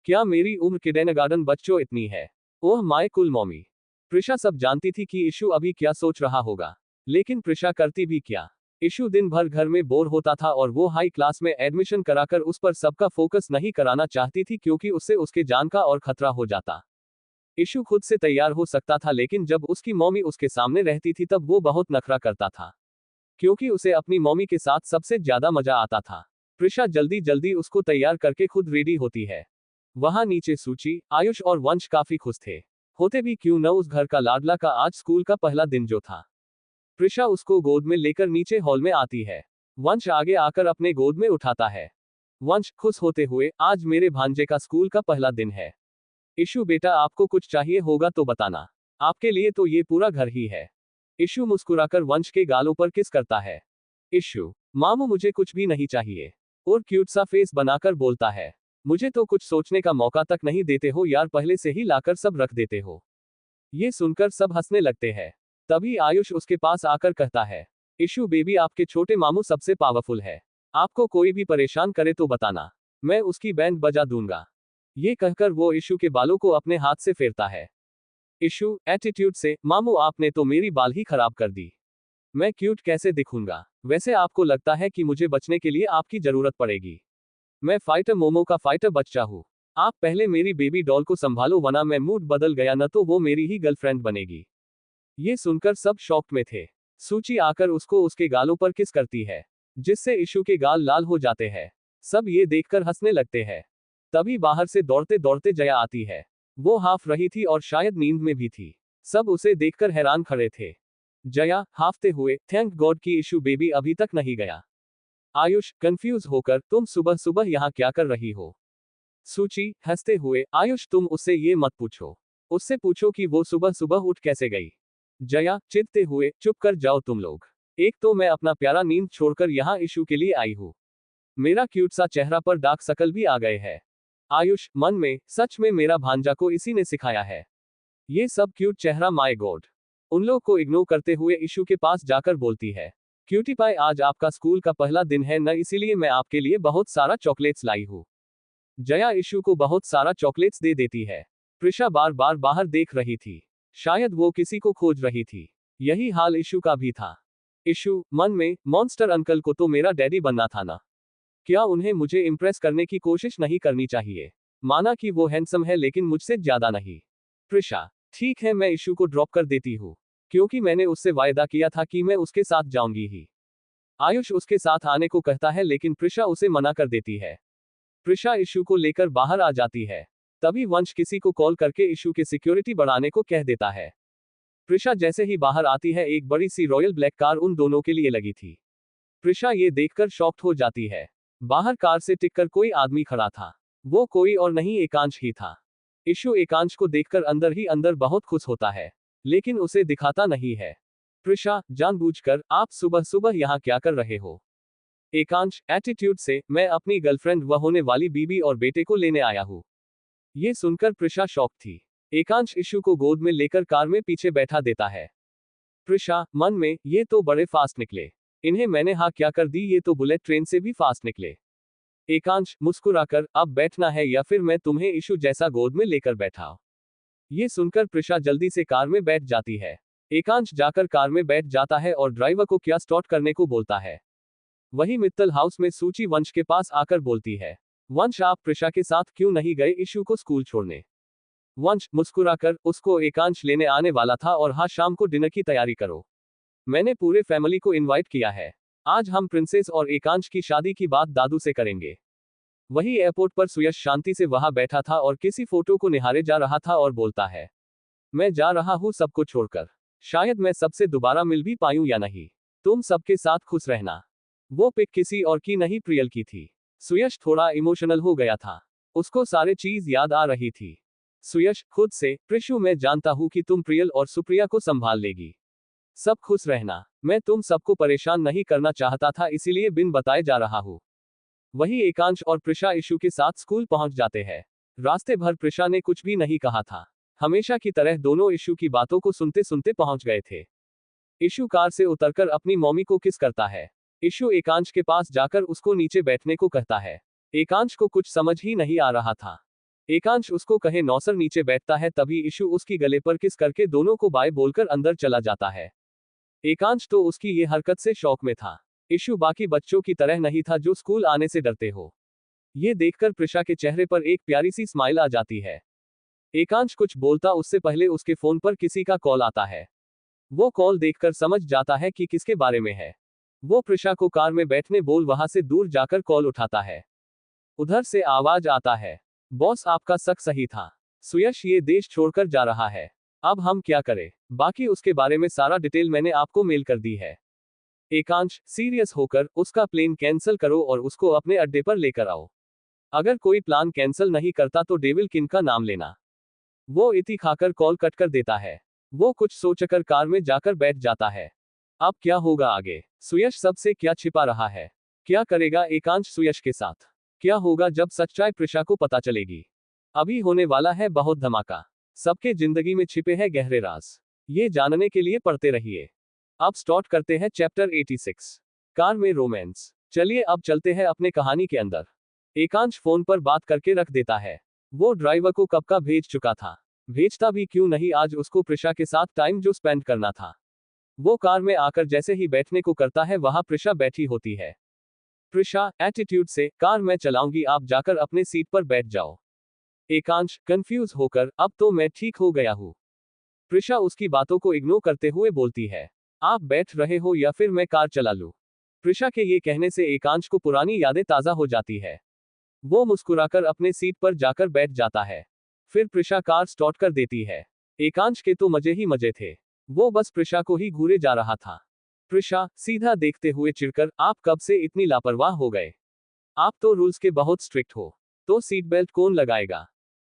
क्या मेरी उम्र किंडरगार्टन बच्चों इतनी है? ओह माय कुल मॉमी। प्रिशा सब जानती थी कि इशू अभी क्या सोच रहा होगा, लेकिन प्रिशा करती भी क्या। इशू दिन भर घर में बोर होता था और वो हाई क्लास में एडमिशन कराकर उस पर सबका फोकस नहीं कराना चाहती थी क्योंकि उससे उसके जान का और खतरा हो जाता। इशू खुद से तैयार हो सकता था, लेकिन जब उसकी मॉमी उसके सामने रहती थी तब वो बहुत नखरा करता था, क्योंकि उसे अपनी मॉमी के साथ सबसे ज्यादा मजा आता था। प्रिशा जल्दी जल्दी उसको तैयार करके खुद रेडी होती है। वहां नीचे सूची, आयुष और वंश काफी खुश थे। होते भी क्यों न उस घर का लाडला का आज स्कूल का पहला दिन जो था। प्रिशा उसको गोद में लेकर नीचे हॉल में आती है। वंश आगे आकर अपने गोद में उठाता है। वंश खुश होते हुए, आज मेरे भांजे का स्कूल का पहला दिन है। इशू बेटा आपको कुछ चाहिए होगा तो बताना, आपके लिए तो ये पूरा घर ही है। इशू मुस्कुराकर वंश के गालों पर किस करता है। इशू, मामू मुझे कुछ भी नहीं चाहिए। और क्यूट सा फेस बनाकर बोलता है, मुझे तो कुछ सोचने का मौका तक नहीं देते हो यार, पहले से ही लाकर सब रख देते हो। ये सुनकर सब हंसने लगते हैं। तभी आयुष उसके पास आकर कहता है, इशू बेबी आपके छोटे मामू सबसे पावरफुल है। आपको कोई भी परेशान करे तो बताना, मैं उसकी बैंड बजा दूंगा। ये कहकर वो इशू के बालों को अपने हाथ से फेरता है। इशू एटीट्यूड से, मामू आपने तो मेरी बाल ही खराब कर दी। मैं क्यूट कैसे दिखूंगा? वैसे आपको लगता है कि मुझे बचने के लिए आपकी जरूरत पड़ेगी? मैं फाइटर मोमो का फाइटर बच्चा हूँ। आप पहले मेरी बेबी डॉल को संभालो वरना मैं मूड बदल गया न तो वो मेरी ही गर्लफ्रेंड बनेगी। ये सुनकर सब शॉक्ड में थे। सूची आकर उसको उसके गालों पर किस करती है, जिससे इशू के गाल लाल हो जाते हैं। सब ये देखकर हंसने लगते हैं। तभी बाहर से दौड़ते दौड़ते जया आती है। वो हाफ रही थी और शायद नींद में भी थी। सब उसे देखकर हैरान खड़े थे। जया हाफते हुए, थैंक गॉड कि इशू बेबी अभी तक नहीं गया। आयुष कंफ्यूज होकर, तुम सुबह सुबह यहाँ क्या कर रही हो? सूची हंसते हुए, आयुष तुम उससे ये मत पूछो। उससे पूछो कि वो सुबह सुबह उठ कैसे गई। जया चिढ़ते हुए, चुप कर जाओ तुम लोग। एक तो मैं अपना प्यारा नींद छोड़कर यहाँ इशू के लिए आई हूँ। मेरा क्यूट सा चेहरा पर डार्क सर्कल भी आ गए हैं। आयुष मन में, सच में मेरा भांजा को इसी ने सिखाया है। ये सब क्यूट चेहरा, माय गॉड। उन लोग को इग्नोर करते हुए इशू के पास जाकर बोलती है, क्यूटी पाई आज आपका स्कूल का पहला दिन है न, इसीलिए मैं आपके लिए बहुत सारा चॉकलेट्स लाई हूँ। जया इशू को बहुत सारा चॉकलेट्स दे देती है। प्रिशा बार बार बाहर देख रही थी। शायद वो किसी को खोज रही थी। यही हाल इशू का भी था। इशू मन में, मॉन्स्टर अंकल को तो मेरा डैडी बनना था ना। क्या उन्हें मुझे इम्प्रेस करने की कोशिश नहीं करनी चाहिए? माना कि वो हैंडसम है लेकिन मुझसे ज्यादा नहीं। प्रिशा ठीक है मैं इशू को ड्रॉप कर देती हूँ, क्योंकि मैंने उससे वायदा किया था कि मैं उसके साथ जाऊंगी ही। आयुष उसके साथ आने को कहता है लेकिन प्रिशा उसे मना कर देती है। प्रिशा इशू को लेकर बाहर आ जाती है। तभी वंश किसी को कॉल करके इशू के सिक्योरिटी बढ़ाने को कह देता है। प्रिशा जैसे ही बाहर आती है एक बड़ी सी रॉयल ब्लैक कार उन दोनों के लिए लगी थी। प्रिशा ये देखकर शॉक्ड हो जाती है। बाहर कार से टिककर कोई आदमी खड़ा था। वो कोई और नहीं एकांश ही था। इशू एकांश को देखकर अंदर ही अंदर बहुत खुश होता है, लेकिन उसे दिखाता नहीं है। प्रिशा जानबूझकर, आप सुबह सुबह यहाँ क्या कर रहे हो? एकांश एटीट्यूड से, मैं अपनी गर्लफ्रेंड व होने वाली बीबी और बेटे को लेने आया हूँ। ये सुनकर प्रिशा शॉक थी। एकांश इशू को गोद में लेकर कार में पीछे बैठा देता है। प्रिशा मन में, ये तो बड़े फास्ट निकले। इन्हें मैंने हाँ क्या कर दी, ये तो बुलेट ट्रेन से भी फास्ट निकले। एकांश मुस्कुराकर, अब बैठना है या फिर मैं तुम्हें इशू जैसा गोद में लेकर बैठाऊं? ये सुनकर प्रिशा जल्दी से कार में बैठ जाती है। एकांश जाकर कार में बैठ जाता है और ड्राइवर को क्या स्टार्ट करने को बोलता है। वही मित्तल हाउस में सूची वंश के पास आकर बोलती है, वंश आप प्रिशा के साथ क्यों नहीं गए इशू को स्कूल छोड़ने? वंश मुस्कुराकर, उसको एकांश लेने आने वाला था और हाँ शाम को डिनर की तैयारी करो। मैंने पूरे फैमिली को इनवाइट किया है। आज हम प्रिंसेस और एकांश की शादी की बात दादू से करेंगे। वही एयरपोर्ट पर सुयश शांति से वहां बैठा था और किसी फोटो को निहारे जा रहा था और बोलता है, मैं जा रहा हूं सबको छोड़कर। शायद मैं सबसे दोबारा मिल भी पाऊं या नहीं। तुम सबके साथ खुश रहना। वो पिक किसी और की नहीं प्रियल की थी। सुयश थोड़ा इमोशनल हो गया था। उसको सारे चीज याद आ रही थी। सुयश खुद से, प्रिशु मैं जानता हूं कि तुम प्रियल और सुप्रिया को संभाल लेगी। सब खुश रहना। मैं तुम सबको परेशान नहीं करना चाहता था इसीलिए बिन बताए जा रहा हूँ। वही एकांश और प्रिशा इशू के साथ स्कूल पहुंच जाते हैं। रास्ते भर प्रिशा ने कुछ भी नहीं कहा था। हमेशा की तरह दोनों इशू की बातों को सुनते सुनते पहुंच गए थे। इशू कार से उतरकर अपनी मम्मी को किस करता है। इशू एकांश के पास जाकर उसको नीचे बैठने को कहता है। एकांश को कुछ समझ ही नहीं आ रहा था। एकांश उसको कहे नौसर नीचे बैठता है तभी इशू उसकी गले पर किस करके दोनों को बाय बोलकर अंदर चला जाता है। एकांश तो उसकी ये हरकत से शौक में था। इशू बाकी बच्चों की तरह नहीं था जो स्कूल आने से डरते हो। ये देखकर प्रिशा के चेहरे पर एक प्यारी सी स्माइल आ जाती है। एकांश कुछ बोलता उससे पहले उसके फोन पर किसी का कॉल आता है। वो कॉल देखकर समझ जाता है कि किसके बारे में है। वो प्रिशा को कार में बैठने बोल वहां से दूर जाकर कॉल उठाता है। उधर से आवाज आता है, बॉस आपका शक सही था। सुयश ये देश छोड़कर जा रहा है। अब हम क्या करें? बाकी उसके बारे में सारा डिटेल मैंने आपको मेल कर दी है। एकांश सीरियस होकर, उसका प्लेन कैंसिल करो और उसको अपने अड्डे पर लेकर आओ। अगर कोई प्लान कैंसिल नहीं करता तो डेविल किंग का नाम लेना। वो इति खाकर कॉल कट कर देता है। वो कुछ सोचकर कार में जाकर बैठ जाता है। अब क्या होगा आगे? सुयश सबसे क्या छिपा रहा है? क्या करेगा एकांश सुयश के साथ? क्या होगा जब सच्चाई प्रिशा को पता चलेगी? अभी होने वाला है बहुत धमाका। सबके जिंदगी में छिपे हैं गहरे राज। ये जानने के लिए पढ़ते रहिए। अब स्टार्ट करते हैं चैप्टर 86, कार में रोमांस। चलिए अब चलते हैं अपने कहानी के अंदर। एकांश फोन पर बात करके रख देता है। वो ड्राइवर को कब का भेज चुका था। भेजता भी क्यों नहीं, आज उसको प्रिशा के साथ टाइम जो स्पेंड करना था। वो कार में आकर जैसे ही बैठने को करता है वहां प्रिशा बैठी होती है। प्रिशा एटीट्यूड से, कार मैं चलाऊंगी आप जाकर अपने सीट पर बैठ जाओ। एकांश कंफ्यूज होकर, अब तो मैं ठीक हो गया हूँ। प्रिशा उसकी बातों को इग्नोर करते हुए बोलती है, आप बैठ रहे हो या फिर मैं कार चला लूं? प्रिशा के ये कहने से एकांश को पुरानी यादें ताजा हो जाती है। वो मुस्कुराकर अपने सीट पर जाकर बैठ जाता है। फिर प्रिशा कार स्टार्ट कर देती है। एकांश के तो मजे ही मजे थे। वो बस प्रिशा को ही घूरे जा रहा था। प्रिशा सीधा देखते हुए चिढ़कर, आप कब से इतनी लापरवाह हो गए? आप तो रूल्स के बहुत स्ट्रिक्ट हो। तो सीट बेल्ट कौन लगाएगा?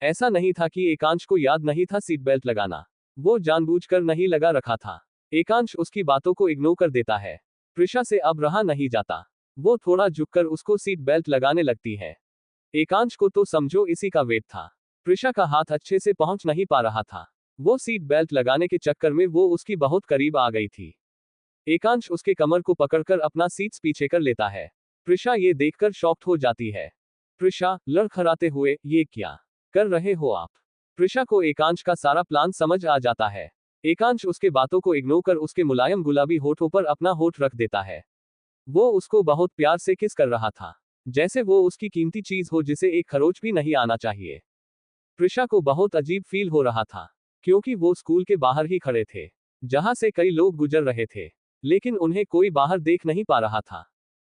ऐसा नहीं था कि एकांश को याद नहीं था सीट बेल्ट लगाना। वो जानबूझकर नहीं लगा रखा था। एकांश उसकी बातों को इग्नोर कर देता है। प्रिशा से अब रहा नहीं जाता। वो थोड़ा झुककर उसको सीट बेल्ट लगाने लगती है। एकांश को तो समझो इसी का वेट था। प्रिशा का हाथ अच्छे से पहुंच नहीं पा रहा था। वो सीट बेल्ट लगाने के चक्कर में वो उसकी बहुत करीब आ गई थी। एकांश उसके कमर को पकड़कर अपना सीट्स पीछे कर लेता है। प्रिशा ये देखकर शॉक्ड हो जाती है। प्रिशा लड़खड़ाते हुए, ये क्या कर रहे हो आप? प्रिशा को एकांश का सारा प्लान समझ आ जाता है। एकांश उसके बातों को इग्नोर कर उसके मुलायम गुलाबी होठों पर अपना होठ रख देता है। वो उसको बहुत प्यार से किस कर रहा था, जैसे वो उसकी कीमती चीज हो जिसे एक खरोच भी नहीं आना चाहिए। प्रिशा को बहुत अजीब फील हो रहा था, क्योंकि वो स्कूल के बाहर ही खड़े थे, जहां से कई लोग गुजर रहे थे, लेकिन उन्हें कोई बाहर देख नहीं पा रहा था।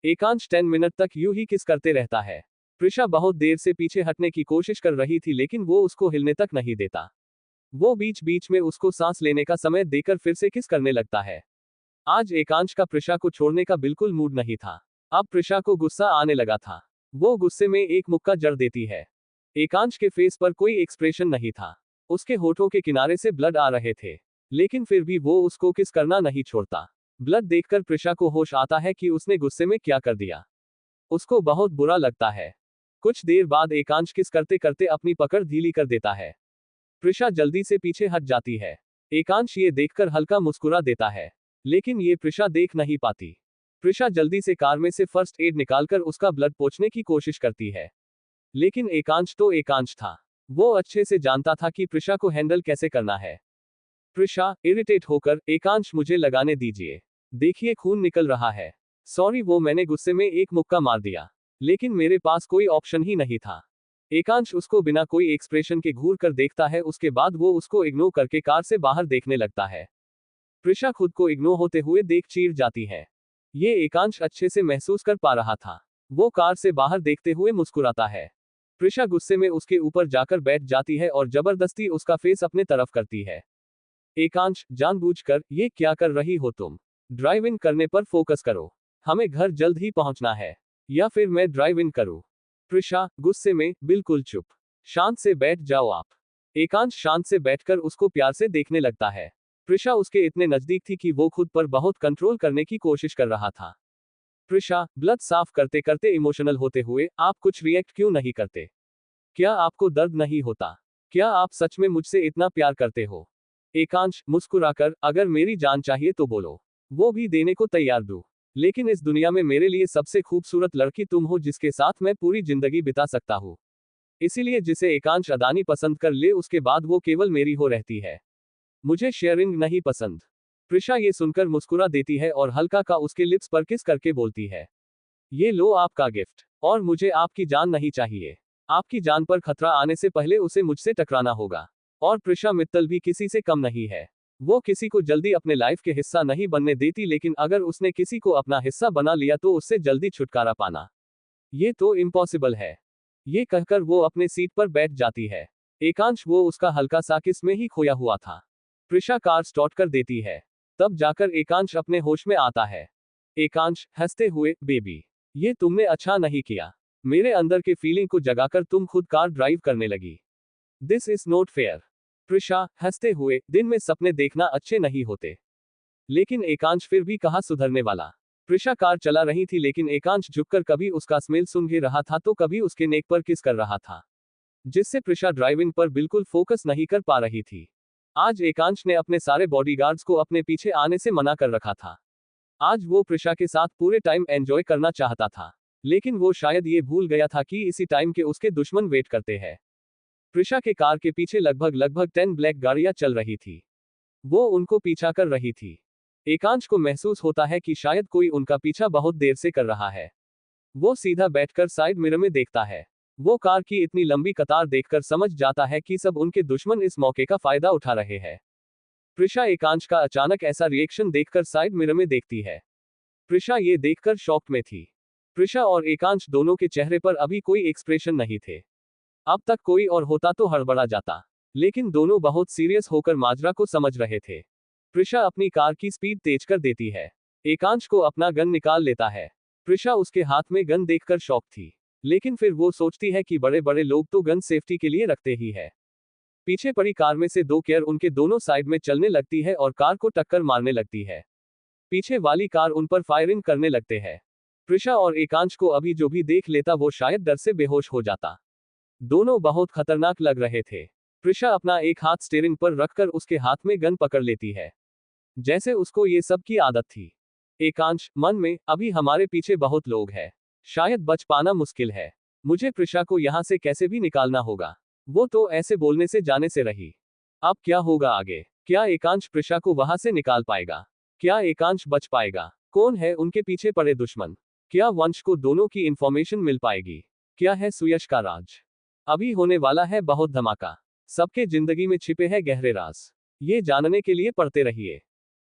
एकांश 10 मिनट तक यूं ही किस करते रहता है। प्रिशा बहुत देर से पीछे हटने की कोशिश कर रही थी, लेकिन वो उसको हिलने तक नहीं देता। वो बीच बीच में उसको सांस लेने का समय देकर फिर से किस करने लगता है। आज एकांश का प्रिशा को छोड़ने का बिल्कुल मूड नहीं था। अब प्रिशा को गुस्सा आने लगा था। वो गुस्से में एक मुक्का जड़ देती है। एकांश के फेस पर कोई एक्सप्रेशन नहीं था। उसके होठों के किनारे से ब्लड आ रहे थे, लेकिन फिर भी वो उसको किस करना नहीं छोड़ता। ब्लड देखकर प्रिशा को होश आता है कि उसने गुस्से में क्या कर दिया। उसको बहुत बुरा लगता है। कुछ देर बाद एकांश किस करते करते अपनी पकड़ ढीली कर देता है। प्रिशा जल्दी से पीछे हट जाती है। एकांश ये देखकर हल्का मुस्कुरा देता है, लेकिन ये प्रिशा देख नहीं पाती। प्रिशा जल्दी से कार में से फर्स्ट एड निकालकर उसका ब्लड पोंछने की कोशिश करती है, लेकिन एकांश तो एकांश था। वो अच्छे से जानता था कि प्रिशा को हैंडल कैसे करना है। प्रिशा इरिटेट होकर, एकांश मुझे लगाने दीजिए, देखिए खून निकल रहा है। सॉरी, वो मैंने गुस्से में एक मुक्का मार दिया, लेकिन मेरे पास कोई ऑप्शन ही नहीं था। एकांश उसको बिना कोई एक्सप्रेशन के घूर कर देखता है, उसके बाद वो उसको इग्नोर करके कार से बाहर देखने लगता है। प्रिशा खुद को इग्नोर होते हुए देख चीर जाती है। ये एकांश अच्छे से महसूस कर पा रहा था। वो कार से बाहर देखते हुए मुस्कुराता है। प्रिशा गुस्से में उसके ऊपर जाकर बैठ जाती है और जबरदस्ती उसका फेस अपने तरफ करती है। एकांश जानबूझकर, ये क्या कर रही हो तुम? ड्राइव इन करने पर फोकस करो, हमें घर जल्द ही पहुंचना है, या फिर मैं ड्राइव इन करूं? प्रिशा गुस्से में, बिल्कुल चुप, शांत से बैठ जाओ आप। एकांश शांत से बैठकर उसको प्यार से देखने लगता है। प्रिशा उसके इतने नजदीक थी कि वो खुद पर बहुत कंट्रोल करने की कोशिश कर रहा था। प्रिशा ब्लड साफ करते करते इमोशनल होते हुए, आप कुछ रिएक्ट क्यों नहीं करते? क्या आपको दर्द नहीं होता? क्या आप सच में मुझसे इतना प्यार करते हो? एकांश मुस्कुराकर, अगर मेरी जान चाहिए तो बोलो, वो भी देने को तैयार दूं। लेकिन इस दुनिया में मेरे लिए सबसे खूबसूरत लड़की तुम हो, जिसके साथ मैं पूरी जिंदगी बिता सकता हूँ। इसीलिए जिसे एकांश अदानी पसंद कर ले, उसके बाद वो केवल मेरी हो रहती है। मुझे शेयरिंग नहीं पसंद। प्रिशा ये सुनकर मुस्कुरा देती है और हल्का का उसके लिप्स पर किस करके बोलती है, ये लो आपका गिफ्ट, और मुझे आपकी जान नहीं चाहिए। आपकी जान पर खतरा आने से पहले उसे मुझसे टकराना होगा। और प्रिशा मित्तल भी किसी से कम नहीं है। वो किसी को जल्दी अपने लाइफ के हिस्सा नहीं बनने देती, लेकिन अगर उसने किसी को अपना हिस्सा बना लिया तो उससे जल्दी छुटकारा पाना, ये तो इम्पॉसिबल है। ये कहकर वो अपने सीट पर बैठ जाती है। एकांश वो उसका हल्का सा किस में ही खोया हुआ था। प्रिशा कार स्टार्ट कर देती है, तब जाकर एकांश अपने होश में आता है। एकांश हंसते हुए, बेबी, ये तुमने अच्छा नहीं किया। मेरे अंदर के फीलिंग को जगाकर तुम खुद कार ड्राइव करने लगी। This is not fair. Prisha हंसते हुए, दिन में सपने देखना अच्छे नहीं होते। लेकिन एकांश फिर भी कहाँ सुधरने वाला। प्रिशा कार चला रही थी, लेकिन एकांश झुककर कभी उसका स्मेल सूंघ ही रहा था तो कभी उसके नेक पर किस कर रहा था, जिससे प्रिशा ड्राइविंग पर बिल्कुल फोकस नहीं कर पा रही थी। आज एकांश ने अपने सारे बॉडीगार्ड्स को अपने पीछे आने से मना कर रखा था। आज वो प्रिशा के साथ पूरे टाइम एंजॉय करना चाहता था, लेकिन वो शायद ये भूल गया था कि इसी टाइम के उसके दुश्मन वेट करते हैं। प्रिशा के कार के पीछे लगभग 10 ब्लैक गाड़ियां चल रही थी। वो उनको पीछा कर रही थी। एकांश को महसूस होता है कि शायद कोई उनका पीछा बहुत देर से कर रहा है। वो सीधा बैठकर साइड मिरर में देखता है। वो कार की इतनी लंबी कतार देखकर समझ जाता है कि सब उनके दुश्मन इस मौके का फायदा उठा रहे हैं। प्रिशा एकांश का अचानक ऐसा रिएक्शन देखकर साइड मिरर में देखती है। प्रिशा ये देखकर शॉक में थी। प्रिशा और एकांश दोनों के चेहरे पर अभी कोई एक्सप्रेशन नहीं थे। अब तक कोई और होता तो हड़बड़ा जाता, लेकिन दोनों बहुत सीरियस होकर माजरा को समझ रहे थे। प्रिशा अपनी कार की स्पीड तेज कर देती है। एकांश को अपना गन निकाल लेता है। प्रिशा उसके हाथ में गन देखकर शॉक थी, लेकिन फिर वो सोचती है कि बड़े बड़े लोग तो गन सेफ्टी के लिए रखते ही है। पीछे पड़ी कार में से दो केयर उनके दोनों साइड में चलने लगती है और कार को टक्कर मारने लगती है। पीछे वाली कार उन पर फायरिंग करने लगते हैं। प्रिशा और एकांश को अभी जो भी देख लेता वो शायद डर से बेहोश हो जाता। दोनों बहुत खतरनाक लग रहे थे। प्रिशा अपना एक हाथ स्टीयरिंग पर रखकर उसके हाथ में गन पकड़ लेती है, जैसे उसको ये सब की आदत थी। एकांश मन में, अभी हमारे पीछे बहुत लोग हैं, शायद बच पाना मुश्किल है। मुझे प्रिशा को यहाँ से कैसे भी निकालना होगा। वो तो ऐसे बोलने से जाने से रही। अब क्या होगा आगे? क्या एकांश प्रिशा को वहां से निकाल पाएगा? क्या एकांश बच पाएगा? कौन है उनके पीछे पड़े दुश्मन? क्या वंश को दोनों की इंफॉर्मेशन मिल पाएगी? क्या है सुयश का राज? अभी होने वाला है बहुत धमाका। सबके जिंदगी में छिपे हैं गहरे राज। ये जानने के लिए पढ़ते रहिए।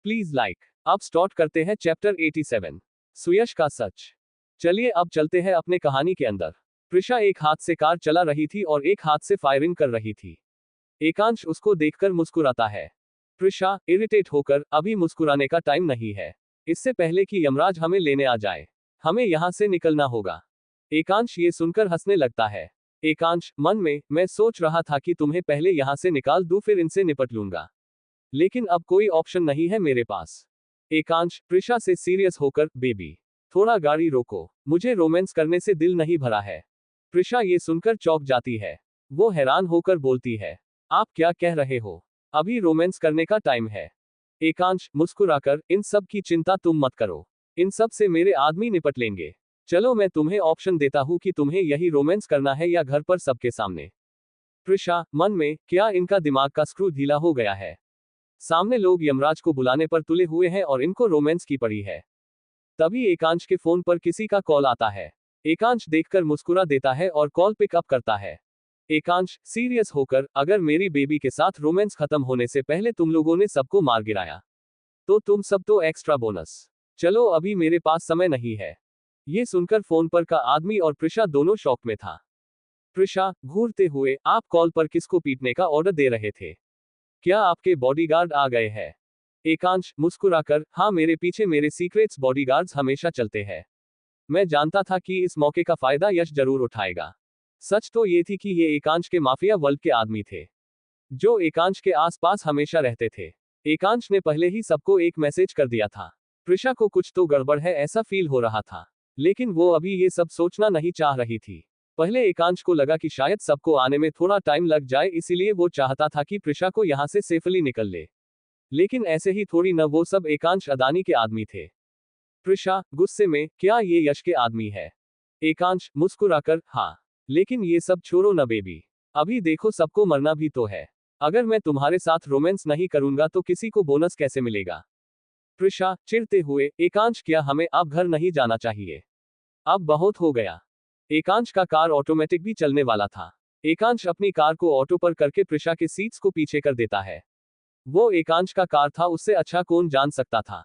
Please like. अब स्टार्ट करते हैं चैप्टर 87, सुयश का सच। चलिए अब चलते हैं अपने कहानी के अंदर। प्रिशा एक हाथ से कार चला रही थी और एक हाथ से फायरिंग कर रही थी। एकांश उसको देखकर मुस्कुराता है। प्रिशा इरिटेट होकर, अभी मुस्कुराने का टाइम नहीं है। इससे पहले कि यमराज हमें लेने आ जाए, हमें यहां से निकलना होगा। एकांश ये सुनकर हंसने लगता है। एकांश मन में, मैं सोच रहा था कि तुम्हें पहले यहां से निकाल दूं फिर इनसे निपट लूंगा, लेकिन अब कोई ऑप्शन नहीं है मेरे पास। एकांश प्रिशा से सीरियस होकर, बेबी थोड़ा गाड़ी रोको, मुझे रोमांस करने से दिल नहीं भरा है। प्रिशा ये सुनकर चौंक जाती है। वो हैरान होकर बोलती है, आप क्या कह रहे हो? अभी रोमांस करने का टाइम है। एकांश मुस्कुराकर, इन सब की चिंता तुम मत करो, इन सब से मेरे आदमी निपट लेंगे। चलो मैं तुम्हें ऑप्शन देता हूं कि तुम्हें यही रोमांस करना है या घर पर सबके सामने। प्रिशा मन में, क्या इनका दिमाग का स्क्रू ढीला हो गया है? सामने लोग यमराज को बुलाने पर तुले हुए हैं और इनको रोमांस की पड़ी है। तभी एकांश के फोन पर किसी का कॉल आता है। एकांश देखकर मुस्कुरा देता है और कॉल पिक अप करता है। एकांश सीरियस होकर, अगर मेरी बेबी के साथ रोमांस खत्म होने से पहले तुम लोगों ने सबको मार गिराया, तो तुम सब तो एक्स्ट्रा बोनस। चलो अभी मेरे पास समय नहीं है। ये सुनकर फोन पर का आदमी और प्रिशा दोनों शॉक में था। प्रिशा घूरते हुए, आप कॉल पर किसको पीटने का ऑर्डर दे रहे थे? क्या आपके बॉडीगार्ड आ गए हैं? एकांश मुस्कुराकर, हाँ मेरे पीछे मेरे सीक्रेट्स बॉडीगार्ड्स हमेशा चलते हैं। मैं जानता था कि इस मौके का फायदा यश जरूर उठाएगा। सच तो ये थी कि ये एकांश के माफिया वर्ल्ड के आदमी थे, जो एकांश के आसपास हमेशा रहते थे। एकांश ने पहले ही सबको एक मैसेज कर दिया था। प्रिशा को कुछ तो गड़बड़ है ऐसा फील हो रहा था, लेकिन वो अभी ये सब सोचना नहीं चाह रही थी। पहले एकांश को लगा कि शायद सबको आने में थोड़ा टाइम लग जाए, इसीलिए वो चाहता था कि प्रिशा को यहां से सेफली निकल ले। लेकिन ऐसे ही थोड़ी न, वो सब एकांश अदानी के आदमी थे। प्रिशा गुस्से में, क्या ये यश के आदमी है? एकांश मुस्कुराकर, हाँ, लेकिन ये सब छोड़ो न बेबी, अभी देखो सबको मरना भी तो है। अगर मैं तुम्हारे साथ रोमांस नहीं करूंगा तो किसी को बोनस कैसे मिलेगा? प्रिशा चिढ़ते हुए, एकांश क्या हमें अब घर नहीं जाना चाहिए? अब बहुत हो गया। एकांश का कार ऑटोमेटिक भी चलने वाला था। एकांश अपनी कार को ऑटो पर करके प्रिशा के सीट्स को पीछे कर देता है। वो एकांश का कार था, उससे अच्छा कौन जान सकता था।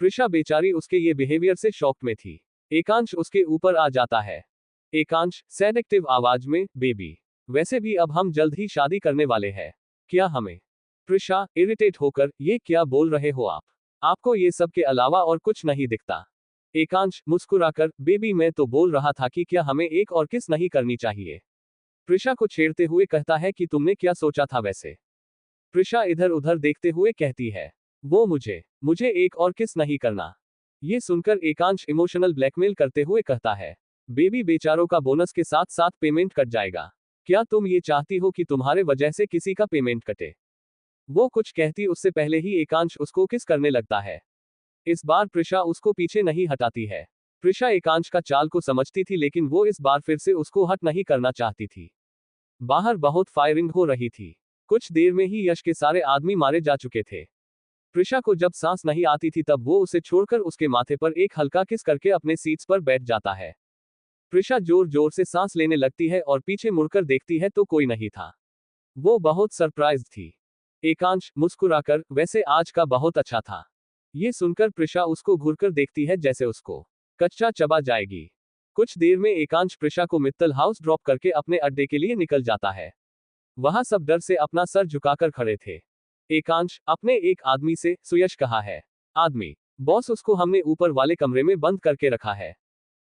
प्रिशा बेचारी उसके ये बिहेवियर से शॉक में थी। एकांश उसके ऊपर आ जाता है। एकांश सेडेक्टिव आवाज में, बेबी वैसे भी अब हम जल्द ही शादी करने वाले हैं, क्या हमें? प्रिशा इरिटेट होकर, ये क्या बोल रहे हो आप? आपको ये सब के अलावा और कुछ नहीं दिखता? एकांश मुस्कुराकर, बेबी मैं तो बोल रहा था कि क्या हमें एक और किस नहीं करनी चाहिए। प्रिशा को छेड़ते हुए कहता है कि तुमने क्या सोचा था वैसे? प्रिशा इधर उधर देखते हुए कहती है, वो मुझे एक और किस नहीं करना। ये सुनकर एकांश इमोशनल ब्लैकमेल करते हुए कहता है, बेबी बेचारों का बोनस के साथ साथ पेमेंट कट जाएगा। क्या तुम ये चाहती हो कि तुम्हारे वजह से किसी का पेमेंट कटे? वो कुछ कहती उससे पहले ही एकांश उसको किस करने लगता है। इस बार प्रिशा उसको पीछे नहीं हटाती है। प्रिशा एकांश का चाल को समझती थी, लेकिन वो इस बार फिर से उसको हट नहीं करना चाहती थी। बाहर बहुत फायरिंग हो रही थी। कुछ देर में ही यश के सारे आदमी मारे जा चुके थे। प्रिशा को जब सांस नहीं आती थी तब वो उसे छोड़कर उसके माथे पर एक हल्का किस करके अपने सीट्स पर बैठ जाता है। प्रिशा जोर जोर से सांस लेने लगती है और पीछे मुड़कर देखती है तो कोई नहीं था। वो बहुत सरप्राइज थी। एकांश मुस्कुराकर, वैसे आज का बहुत अच्छा था। ये सुनकर प्रिशा उसको घूरकर देखती है जैसे उसको कच्चा चबा जाएगी। कुछ देर में एकांश प्रिशा को मित्तल हाउस ड्रॉप करके अपने अड्डे के लिए निकल जाता है। वहां सब डर से अपना सर झुकाकर खड़े थे। एकांश अपने एक आदमी से सुयश कहा है। आदमी, बॉस, उसको हमने ऊपर वाले कमरे में बंद करके रखा है।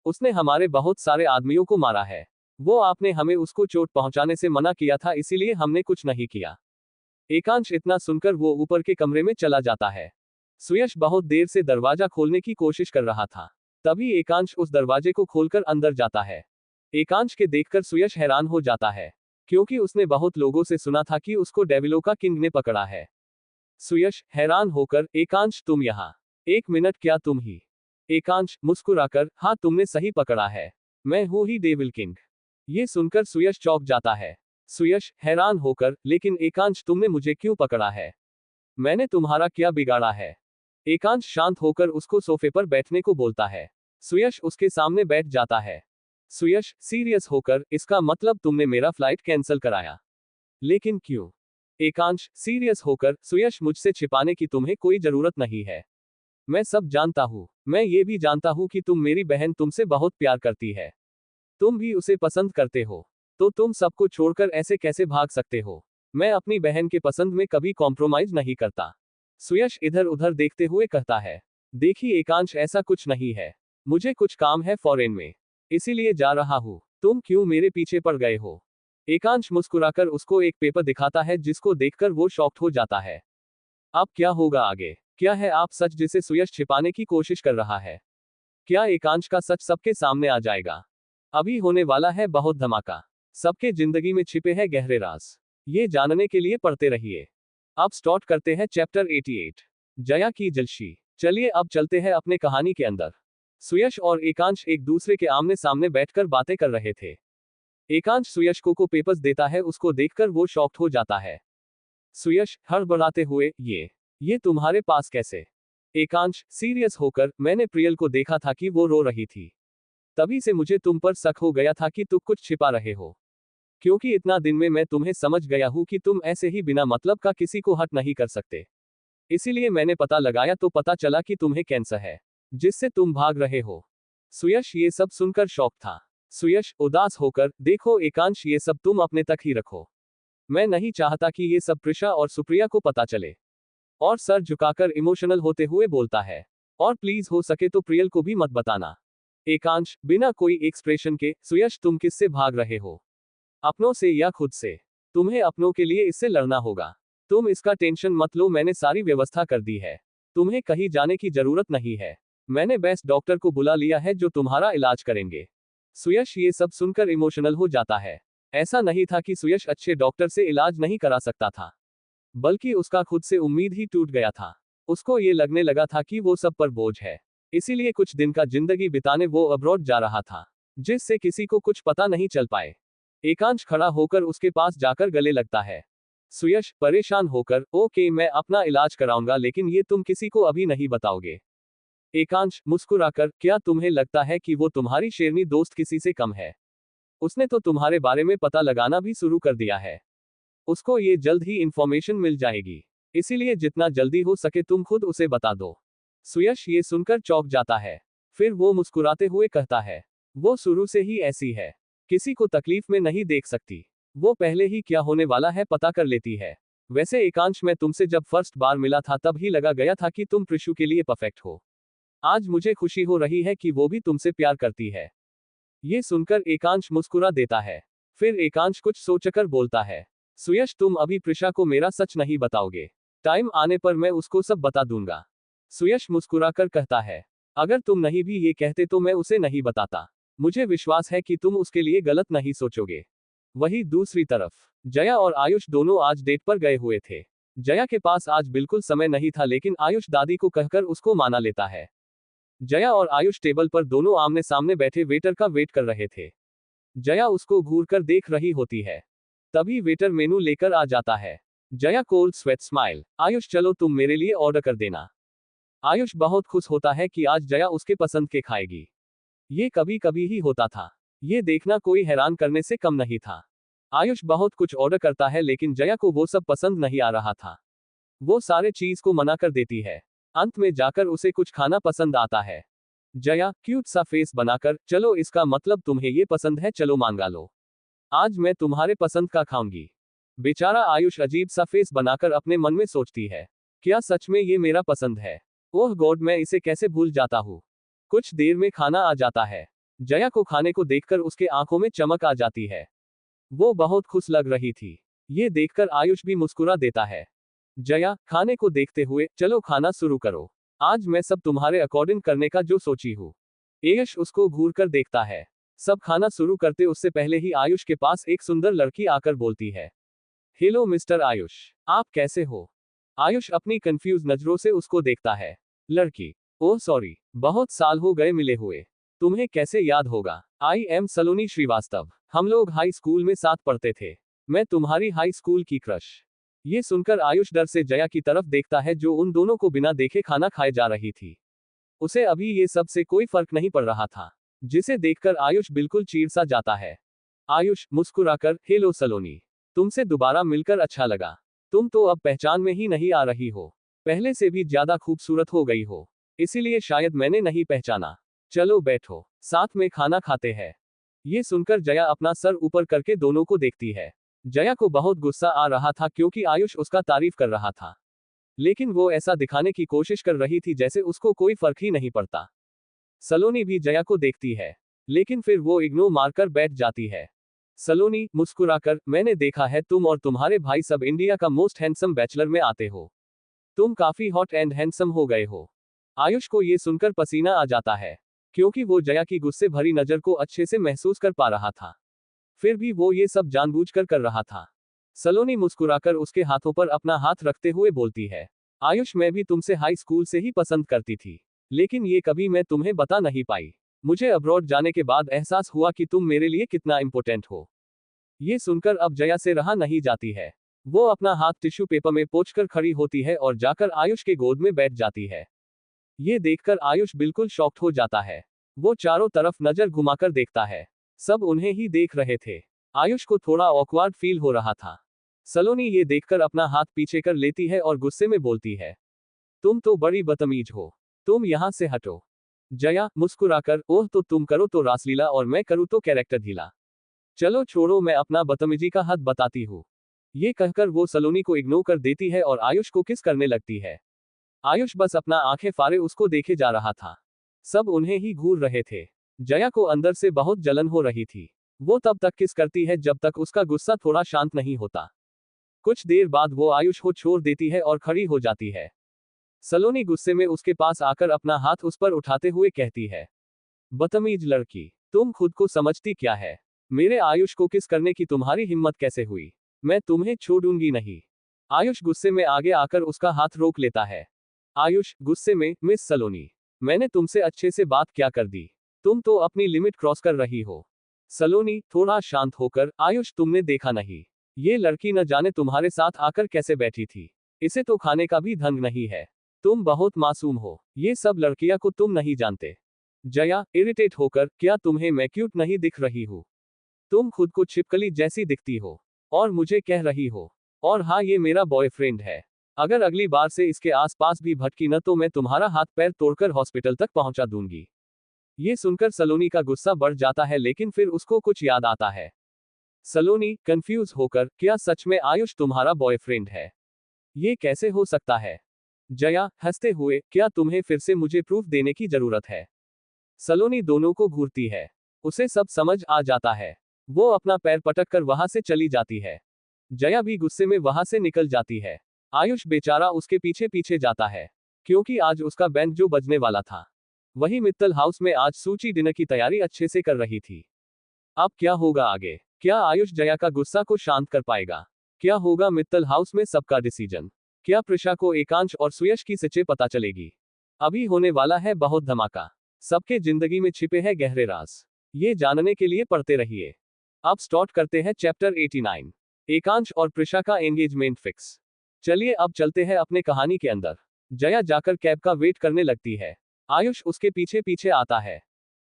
उसने हमारे बहुत सारे आदमियों को मारा है। वो आपने हमें उसको चोट पहुंचाने से मना किया था, इसीलिए हमने कुछ नहीं किया। एकांश इतना सुनकर वो ऊपर के कमरे में चला जाता है। सुयश बहुत देर से दरवाजा खोलने की कोशिश कर रहा था। तभी एकांश उस दरवाजे को खोलकर अंदर जाता है। एकांश के देखकर सुयश हैरान हो जाता है, क्योंकि उसने बहुत लोगों से सुना था कि उसको डेविलों का किंग ने पकड़ा है। सुयश हैरान होकर, एकांश तुम यहाँ? एक मिनट, क्या तुम ही? एकांश मुस्कुराकर, हाँ तुमने सही पकड़ा है, मैं हूँ ही डेविल किंग। ये सुनकर सुयश चौंक जाता है। सुयश हैरान होकर, लेकिन एकांश तुमने मुझे क्यों पकड़ा है? मैंने तुम्हारा क्या बिगाड़ा है? एकांश शांत होकर उसको सोफे पर बैठने को बोलता है। सुयश उसके सामने बैठ जाता है। सुयश सीरियस होकर, इसका मतलब तुमने मेरा फ्लाइट कैंसिल कराया? लेकिन क्यों? एकांश सीरियस होकर, सुयश मुझसे छिपाने की तुम्हें कोई जरूरत नहीं है। मैं सब जानता हूँ। मैं ये भी जानता हूँ कि तुम मेरी बहन तुमसे बहुत प्यार करती है। तुम भी उसे पसंद करते हो। तो तुम सबको छोड़कर ऐसे कैसे भाग सकते हो? मैं अपनी बहन के पसंद में कभी कॉम्प्रोमाइज नहीं करता। सुयश इधर उधर देखते हुए कहता है। देखिए एकांश, ऐसा कुछ नहीं है। मुझे कुछ काम है फॉरेन में, इसीलिए जा रहा हूँ। तुम क्यों मेरे पीछे पड़ गए हो? एकांश मुस्कुराकर उसको एक पेपर दिखाता है, जिसको देखकर वो शॉक्ड हो जाता है। अब क्या होगा आगे? क्या है आप सच जिसे सुयश छिपाने की कोशिश कर रहा है? क्या एकांश का सच सबके सामने आ जाएगा? अभी होने वाला है बहुत धमाका। सबके जिंदगी में छिपे हैं गहरे राज। ये जानने के लिए पढ़ते रहिए। अब स्टार्ट करते हैं चैप्टर 88, जया की जलशी। चलिए अब चलते हैं अपने कहानी के अंदर। सुयश और एकांश एक दूसरे के आमने सामने बैठकर बातें कर रहे थे। एकांश सुयश को पेपर्स देता है, उसको देखकर वो शॉक्ड हो जाता है। सुयश हड़बड़ाते हुए, ये तुम्हारे पास कैसे? एकांश सीरियस होकर, मैंने प्रियल को देखा था कि वो रो रही थी। तभी से मुझे तुम पर शक हो गया था कि तुम कुछ छिपा रहे हो। क्योंकि इतना दिन में मैं तुम्हें समझ गया हूं कि तुम ऐसे ही बिना मतलब का किसी को हर्ट नहीं कर सकते। इसीलिए मैंने पता लगाया तो पता चला कि तुम्हें कैंसर है, जिससे तुम भाग रहे हो। सुयश ये सब सुनकर शॉक था। सुयश उदास होकर, देखो एकांश, ये सब तुम अपने तक ही रखो। मैं नहीं चाहता कि ये सब प्रिशा और सुप्रिया को पता चले। और सर झुकाकर इमोशनल होते हुए बोलता है, और प्लीज हो सके तो प्रियल को भी मत बताना। एकांश बिना कोई एक्सप्रेशन के, सुयश तुम किससे भाग रहे हो? अपनों से या खुद से? तुम्हें अपनों के लिए इससे लड़ना होगा। तुम इसका टेंशन मत लो, मैंने सारी व्यवस्था कर दी है। तुम्हें कहीं जाने की जरूरत नहीं है। मैंने बेस्ट डॉक्टर को बुला लिया है जो तुम्हारा इलाज करेंगे। सुयश ये सब सुनकर इमोशनल हो जाता है। ऐसा नहीं था कि सुयश अच्छे डॉक्टर से इलाज नहीं करा सकता था, बल्कि उसका खुद से उम्मीद ही टूट गया था। उसको ये लगने लगा था कि वो सब पर बोझ है, इसीलिए कुछ दिन का जिंदगी बिताने वो अब्रॉड जा रहा था, जिससे किसी को कुछ पता नहीं चल पाए। एकांश खड़ा होकर उसके पास जाकर गले लगता है। सुयश परेशान होकर, ओके मैं अपना इलाज कराऊंगा, लेकिन ये तुम किसी को अभी नहीं बताओगे? एकांश मुस्कुराकर, क्या तुम्हें लगता है कि वो तुम्हारी शेरनी दोस्त किसी से कम है? उसने तो तुम्हारे बारे में पता लगाना भी शुरू कर दिया है। उसको ये जल्द ही इंफॉर्मेशन मिल जाएगी, इसीलिए जितना जल्दी हो सके तुम खुद उसे बता दो। सुयश ये सुनकर चौंक जाता है। फिर वो मुस्कुराते हुए कहता है, वो शुरू से ही ऐसी है, किसी को तकलीफ में नहीं देख सकती। वो पहले ही क्या होने वाला है पता कर लेती है। वैसे एकांश, मैं तुमसे जब फर्स्ट बार मिला था तब ही लगा गया था कि तुम प्रिशु के लिए परफेक्ट हो। आज मुझे खुशी हो रही है कि वो भी तुमसे प्यार करती है। ये सुनकर एकांश मुस्कुरा देता है। फिर एकांश कुछ सोचकर बोलता है, सुयश तुम अभी प्रिशा को मेरा सच नहीं बताओगे? टाइम आने पर मैं उसको सब बता दूंगा। सुयश मुस्कुराकर कहता है, अगर तुम नहीं भी ये कहते तो मैं उसे नहीं बताता। मुझे विश्वास है कि तुम उसके लिए गलत नहीं सोचोगे। वहीं दूसरी तरफ जया और आयुष दोनों आज डेट पर गए हुए थे। जया के पास आज बिल्कुल समय नहीं था, लेकिन आयुष दादी को कहकर उसको माना लेता है। जया और आयुष टेबल पर दोनों आमने सामने बैठे वेटर का वेट कर रहे थे। जया उसको घूरकर देख रही होती है। तभी वेटर मेनू लेकर आ जाता है। Jaya cold sweat smile, Ayush चलो तुम मेरे लिए ऑर्डर कर देना। आयुष बहुत खुश होता है कि आज जया उसके पसंद के खाएगी। ये कभी कभी ही होता था। ये देखना कोई हैरान करने से कम नहीं था। आयुष बहुत कुछ ऑर्डर करता है लेकिन जया को वो सब पसंद नहीं आ रहा था। वो सारे चीज को मना कर देती है। अंत में जाकर उसे कुछ खाना पसंद आता है। जया क्यूट सा फेस बनाकर, चलो इसका मतलब तुम्हें ये पसंद है, चलो मांगा लो, आज मैं तुम्हारे पसंद का खाऊंगी। बेचारा आयुष अजीब सा फेस बनाकर अपने मन में सोचती है, क्या सच में ये मेरा पसंद है? ओह गॉड, मैं इसे कैसे भूल जाता हूँ। कुछ देर में खाना आ जाता है। जया को खाने को देखकर उसके आंखों में चमक आ जाती है। वो बहुत खुश लग रही थी। ये देखकर आयुष भी मुस्कुरा देता है। जया खाने को देखते हुए, चलो खाना शुरू करो, आज मैं सब तुम्हारे अकॉर्डिंग करने का जो सोची हूँ। आयुष उसको घूर कर देखता है। सब खाना शुरू करते उससे पहले ही आयुष के पास एक सुंदर लड़की आकर बोलती है, हेलो मिस्टर आयुष, आप कैसे हो? आयुष अपनी कंफ्यूज नजरों से उसको देखता है। लड़की, ओह सॉरी, बहुत साल हो गए मिले हुए, तुम्हें कैसे याद होगा? आई एम सलोनी श्रीवास्तव, हम लोग हाई स्कूल में साथ पढ़ते थे, मैं तुम्हारी हाई स्कूल की क्रश। ये सुनकर आयुष डर से जया की तरफ देखता है जो उन दोनों को बिना देखे खाना खाए जा रही थी। उसे अभी ये सब से कोई फर्क नहीं पड़ रहा था, जिसे देखकर आयुष बिल्कुल चीड़ सा जाता है। आयुष मुस्कुराकर, हेलो सलोनी, तुमसे दोबारा मिलकर अच्छा लगा, तुम तो अब पहचान में ही नहीं आ रही हो, पहले से भी ज्यादा खूबसूरत हो गई हो, इसीलिए शायद मैंने नहीं पहचाना। चलो बैठो, साथ में खाना खाते हैं। ये सुनकर जया अपना सर ऊपर करके दोनों को देखती है। जया को बहुत गुस्सा आ रहा था क्योंकि आयुष उसका तारीफ कर रहा था, लेकिन वो ऐसा दिखाने की कोशिश कर रही थी जैसे उसको कोई फर्क ही नहीं पड़ता। सलोनी भी जया को देखती है, लेकिन फिर वो इग्नोर मारकर बैठ जाती है। सलोनी मुस्कुराकर, मैंने देखा है तुम और तुम्हारे भाई सब इंडिया का मोस्ट हैंडसम बैचलर में आते हो, तुम काफी हॉट एंड हैंडसम हो गए हो। आयुष को ये सुनकर पसीना आ जाता है, क्योंकि वो जया की गुस्से भरी नजर को अच्छे से महसूस कर पा रहा था। फिर भी वो ये सब जानबूझकर कर रहा था। सलोनी मुस्कुराकर उसके हाथों पर अपना हाथ रखते हुए बोलती है, आयुष मैं भी तुमसे हाई स्कूल से ही पसंद करती थी, लेकिन ये कभी मैं तुम्हें बता नहीं पाई। मुझे अब्रॉड जाने के बाद एहसास हुआ कि तुम मेरे लिए कितना इंपॉर्टेंट हो। ये सुनकर अब जया से रहा नहीं जाती है। वो अपना हाथ टिश्यू पेपर में पोंछकर खड़ी होती है और जाकर आयुष के गोद में बैठ जाती है। ये देखकर आयुष बिल्कुल शॉक्ड हो जाता है। वो चारों तरफ नजर घुमाकर देखता है, सब उन्हें ही देख रहे थे। आयुष को थोड़ा ऑकवर्ड फील हो रहा था। सलोनी ये देखकर अपना हाथ पीछे कर लेती है और गुस्से में बोलती है, तुम तो बड़ी बदतमीज हो, तुम यहाँ से हटो। जया मुस्कुराकर, ओह तो तुम करो तो रासलीला और मैं करूँ तो कैरेक्टर ढीला, चलो छोड़ो मैं अपना बदतमीजी का हद बताती हूँ। ये कहकर वो सलोनी को इग्नोर कर देती है और आयुष को किस करने लगती है। आयुष बस अपना आंखें फाड़े उसको देखे जा रहा था। सब उन्हें ही घूर रहे थे। जया को अंदर से बहुत जलन हो रही थी। वो तब तक किस करती है जब तक उसका गुस्सा थोड़ा शांत नहीं होता। कुछ देर बाद वो आयुष को छोड़ देती है और खड़ी हो जाती है। सलोनी गुस्से में उसके पास आकर अपना हाथ उस पर उठाते हुए कहती है, बदतमीज लड़की, तुम खुद को समझती क्या है? मेरे आयुष को किस करने की तुम्हारी हिम्मत कैसे हुई? मैं तुम्हें छोड़ूंगी नहीं। आयुष गुस्से में आगे आकर उसका हाथ रोक लेता है। आयुष गुस्से में, मिस सलोनी, मैंने तुमसे अच्छे से बात क्या कर दी? तुम तो अपनी लिमिट क्रॉस कर रही हो। सलोनी थोड़ा शांत होकर, आयुष तुमने देखा नहीं, ये लड़की न जाने तुम्हारे साथ आकर कैसे बैठी थी, इसे तो खाने का भी ढंग नहीं है। तुम बहुत मासूम हो, ये सब लड़कियां को तुम नहीं जानते। जया इरिटेट होकर, क्या तुम्हें मैं क्यूट नहीं दिख रही हूँ? तुम खुद को छिपकली जैसी दिखती हो और मुझे कह रही हो, और हाँ ये मेरा बॉयफ्रेंड है, अगर अगली बार से इसके आसपास भी भटकी न तो मैं तुम्हारा हाथ पैर तोड़कर हॉस्पिटल तक पहुंचा दूंगी। ये सुनकर सलोनी का गुस्सा बढ़ जाता है लेकिन फिर उसको कुछ याद आता है। सलोनी कंफ्यूज होकर, क्या सच में आयुष तुम्हारा बॉयफ्रेंड है? ये कैसे हो सकता है? जया हंसते हुए, क्या तुम्हें फिर से मुझे प्रूफ देने की जरूरत है? सलोनी दोनों को घूरती है। उसे सब समझ आ जाता है। वो अपना पैर पटक कर वहां से चली जाती है। जया भी गुस्से में वहां से निकल जाती है। आयुष बेचारा उसके पीछे पीछे जाता है, क्योंकि आज उसका बैंड जो बजने वाला था, वही मित्तल हाउस में आज सूची डिनर की तैयारी अच्छे से कर रही थी। अब क्या होगा आगे? क्या आयुष जया का गुस्सा को शांत कर पाएगा? क्या होगा मित्तल हाउस में सबका डिसीजन? क्या प्रिशा को एकांश और सुयश की सच्चाई पता चलेगी? अभी होने वाला है बहुत धमाका। सबके जिंदगी में छिपे हैं गहरे राज, ये जानने के लिए पढ़ते रहिए। अब स्टार्ट करते हैं चैप्टर 89, एकांश और प्रिशा का एंगेजमेंट फिक्स। चलिए अब चलते हैं अपने कहानी के अंदर। जया जाकर कैब का वेट करने लगती है। आयुष उसके पीछे पीछे आता है।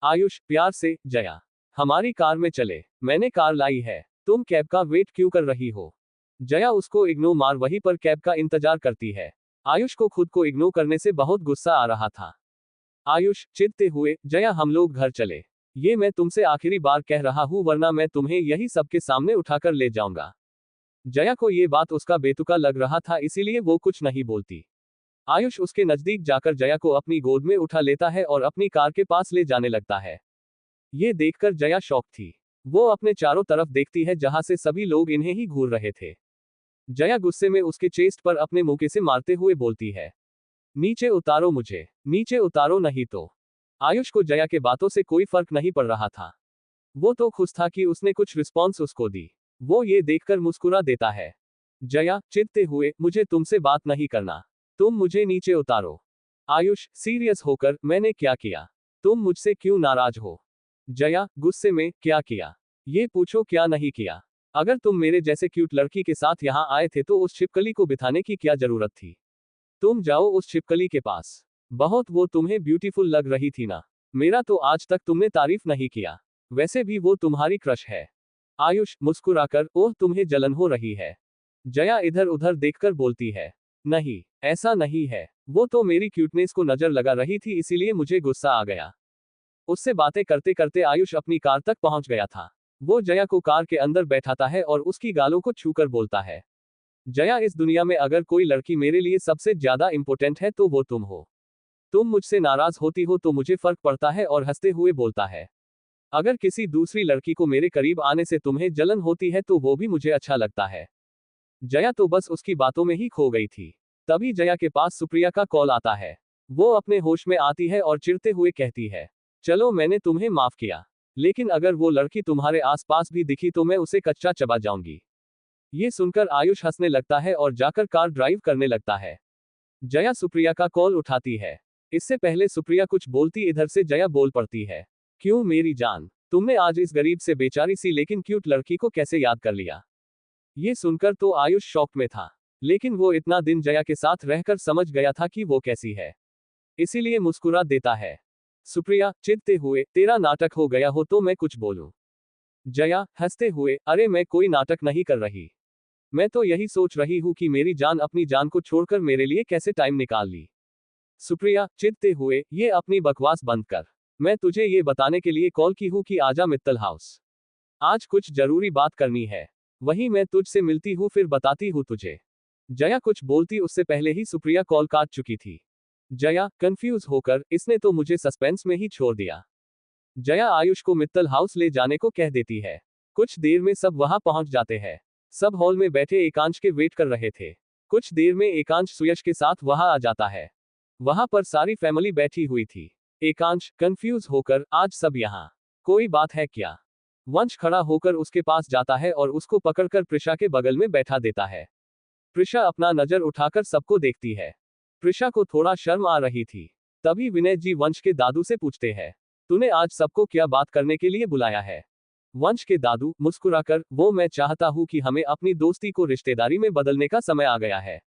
आयुष प्यार से, जया। हमारी कार में चले, मैंने कार लाई है, तुम कैब का वेट क्यों कर रही हो? जया उसको इग्नोर मार वहीं पर कैब का इंतजार करती है। आयुष को खुद को इग्नोर करने से बहुत गुस्सा आ रहा था। आयुष चिढ़ते हुए, जया हम लोग घर चले, ये मैं तुमसे आखिरी बार कह रहा हूँ वरना मैं तुम्हें यही सबके सामने उठाकर ले जाऊंगा। जया को ये बात उसका बेतुका लग रहा था इसीलिए वो कुछ नहीं बोलती। आयुष उसके नजदीक जाकर जया को अपनी गोद में उठा लेता है और अपनी कार के पास ले जाने लगता है। ये देखकर जया शॉक थी। वो अपने चारों तरफ देखती है जहां से सभी लोग इन्हें ही घूर रहे थे। जया गुस्से में उसके चेस्ट पर अपने मुक्के से मारते हुए बोलती है, नीचे उतारो मुझे, नीचे उतारो नहीं तो। आयुष को जया के बातों से कोई फर्क नहीं पड़ रहा था। वो तो खुश था कि उसने कुछ रिस्पॉन्स उसको दी। वो ये देखकर मुस्कुरा देता है। जया चिढ़ते हुए, मुझे तुमसे बात नहीं करना, तुम मुझे नीचे उतारो। आयुष सीरियस होकर, मैंने क्या किया? तुम मुझसे क्यों नाराज हो? जया गुस्से में, क्या किया? ये पूछो क्या नहीं किया? अगर तुम मेरे जैसे क्यूट लड़की के साथ यहाँ आए थे तो उस छिपकली को बिठाने की क्या जरूरत थी? तुम जाओ उस छिपकली के पास, बहुत वो तुम्हें ब्यूटीफुल लग रही थी ना। मेरा तो आज तक तुमने तारीफ नहीं किया, वैसे भी वो तुम्हारी क्रश है। आयुष मुस्कुराकर, ओह तुम्हें जलन हो रही है। जया इधर उधर देखकर बोलती है, नहीं ऐसा नहीं है, वो तो मेरी क्यूटनेस को नजर लगा रही थी इसीलिए मुझे गुस्सा आ गया। उससे बातें करते करते आयुष अपनी कार तक पहुंच गया था। वो जया को कार के अंदर बैठाता है और उसकी गालों को छूकर बोलता है, जया इस दुनिया में अगर कोई लड़की मेरे लिए सबसे ज्यादा इंपॉर्टेंट है तो वो तुम हो। तुम मुझसे नाराज होती हो तो मुझे फर्क पड़ता है, और हंसते हुए बोलता है, अगर किसी दूसरी लड़की को मेरे करीब आने से तुम्हें जलन होती है तो वो भी मुझे अच्छा लगता है। जया तो बस उसकी बातों में ही खो गई थी। तभी जया के पास सुप्रिया का कॉल आता है। वो अपने होश में आती है और चिढ़ते हुए कहती है, चलो मैंने तुम्हें माफ किया, लेकिन अगर वो लड़की तुम्हारे आसपास भी दिखी तो मैं उसे कच्चा चबा जाऊंगी। ये सुनकर आयुष हंसने लगता है और जाकर कार ड्राइव करने लगता है। जया सुप्रिया का कॉल उठाती है। इससे पहले सुप्रिया कुछ बोलती इधर से जया बोल पड़ती है, क्यों मेरी जान, तुमने आज इस गरीब से बेचारी सी लेकिन क्यूट लड़की को कैसे याद कर लिया? ये सुनकर तो आयुष शॉक में था, लेकिन वो इतना दिन जया के साथ रहकर समझ गया था कि वो कैसी है, इसीलिए मुस्कुरा देता है। सुप्रिया चिढ़ते हुए, तेरा नाटक हो गया हो तो मैं कुछ बोलूं? जया हंसते हुए, अरे मैं कोई नाटक नहीं कर रही, मैं तो यही सोच रही हूं कि मेरी जान अपनी जान को छोड़कर मेरे लिए कैसे टाइम निकाल ली। सुप्रिया चिढ़ते हुए, ये अपनी बकवास बंद कर, मैं तुझे ये बताने के लिए कॉल की हूं कि आजा मित्तल हाउस, आज कुछ जरूरी बात करनी है, वहीं मैं तुझसे मिलती हूं फिर बताती हूं तुझे। जया कुछ बोलती उससे पहले ही सुप्रिया कॉल काट चुकी थी। जया कंफ्यूज होकर, इसने तो मुझे सस्पेंस में ही छोड़ दिया। जया आयुष को मित्तल हाउस ले जाने को कह देती है। कुछ देर में सब वहां पहुंच जाते हैं। सब हॉल में बैठे एकांश के वेट कर रहे थे। कुछ देर में एकांश सुयश के साथ वहां आ जाता है। वहां पर सारी फैमिली बैठी हुई थी। एकांश कंफ्यूज होकर, आज सब यहाँ, कोई बात है क्या? वंश खड़ा होकर उसके पास जाता है और उसको पकड़कर प्रिशा के बगल में बैठा देता है। प्रिशा अपना नजर उठाकर सबको देखती है। प्रिशा को थोड़ा शर्म आ रही थी। तभी विनय जी वंश के दादू से पूछते हैं, तूने आज सबको क्या बात करने के लिए बुलाया है? वंश के दादू मुस्कुराकर, वो मैं चाहता हूं कि हमें अपनी दोस्ती को रिश्तेदारी में बदलने का समय आ गया है।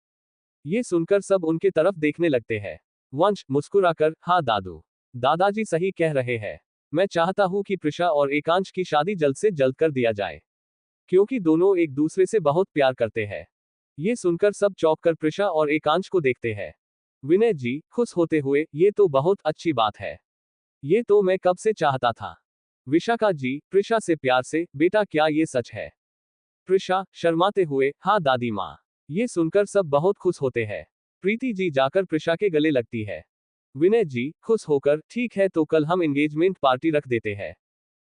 ये सुनकर सब उनके तरफ देखने लगते हैं। वंश मुस्कुराकर, हाँ दादू, दादाजी सही कह रहे हैं, मैं चाहता हूं कि प्रिशा और एकांश की शादी जल्द से जल्द कर दिया जाए, क्योंकि दोनों एक दूसरे से बहुत प्यार करते हैं। ये सुनकर सब चौंक कर प्रिशा और एकांश को देखते हैं। विनय जी खुश होते हुए, ये तो बहुत अच्छी बात है, ये तो मैं कब से चाहता था। विशाखा जी प्रिशा से प्यार से, बेटा क्या ये सच है? प्रिशा शर्माते हुए, हाँ दादी माँ। ये सुनकर सब बहुत खुश होते हैं। प्रीति जी जाकर प्रिशा के गले लगती है। विनय जी खुश होकर, ठीक है तो कल हम एंगेजमेंट पार्टी रख देते हैं,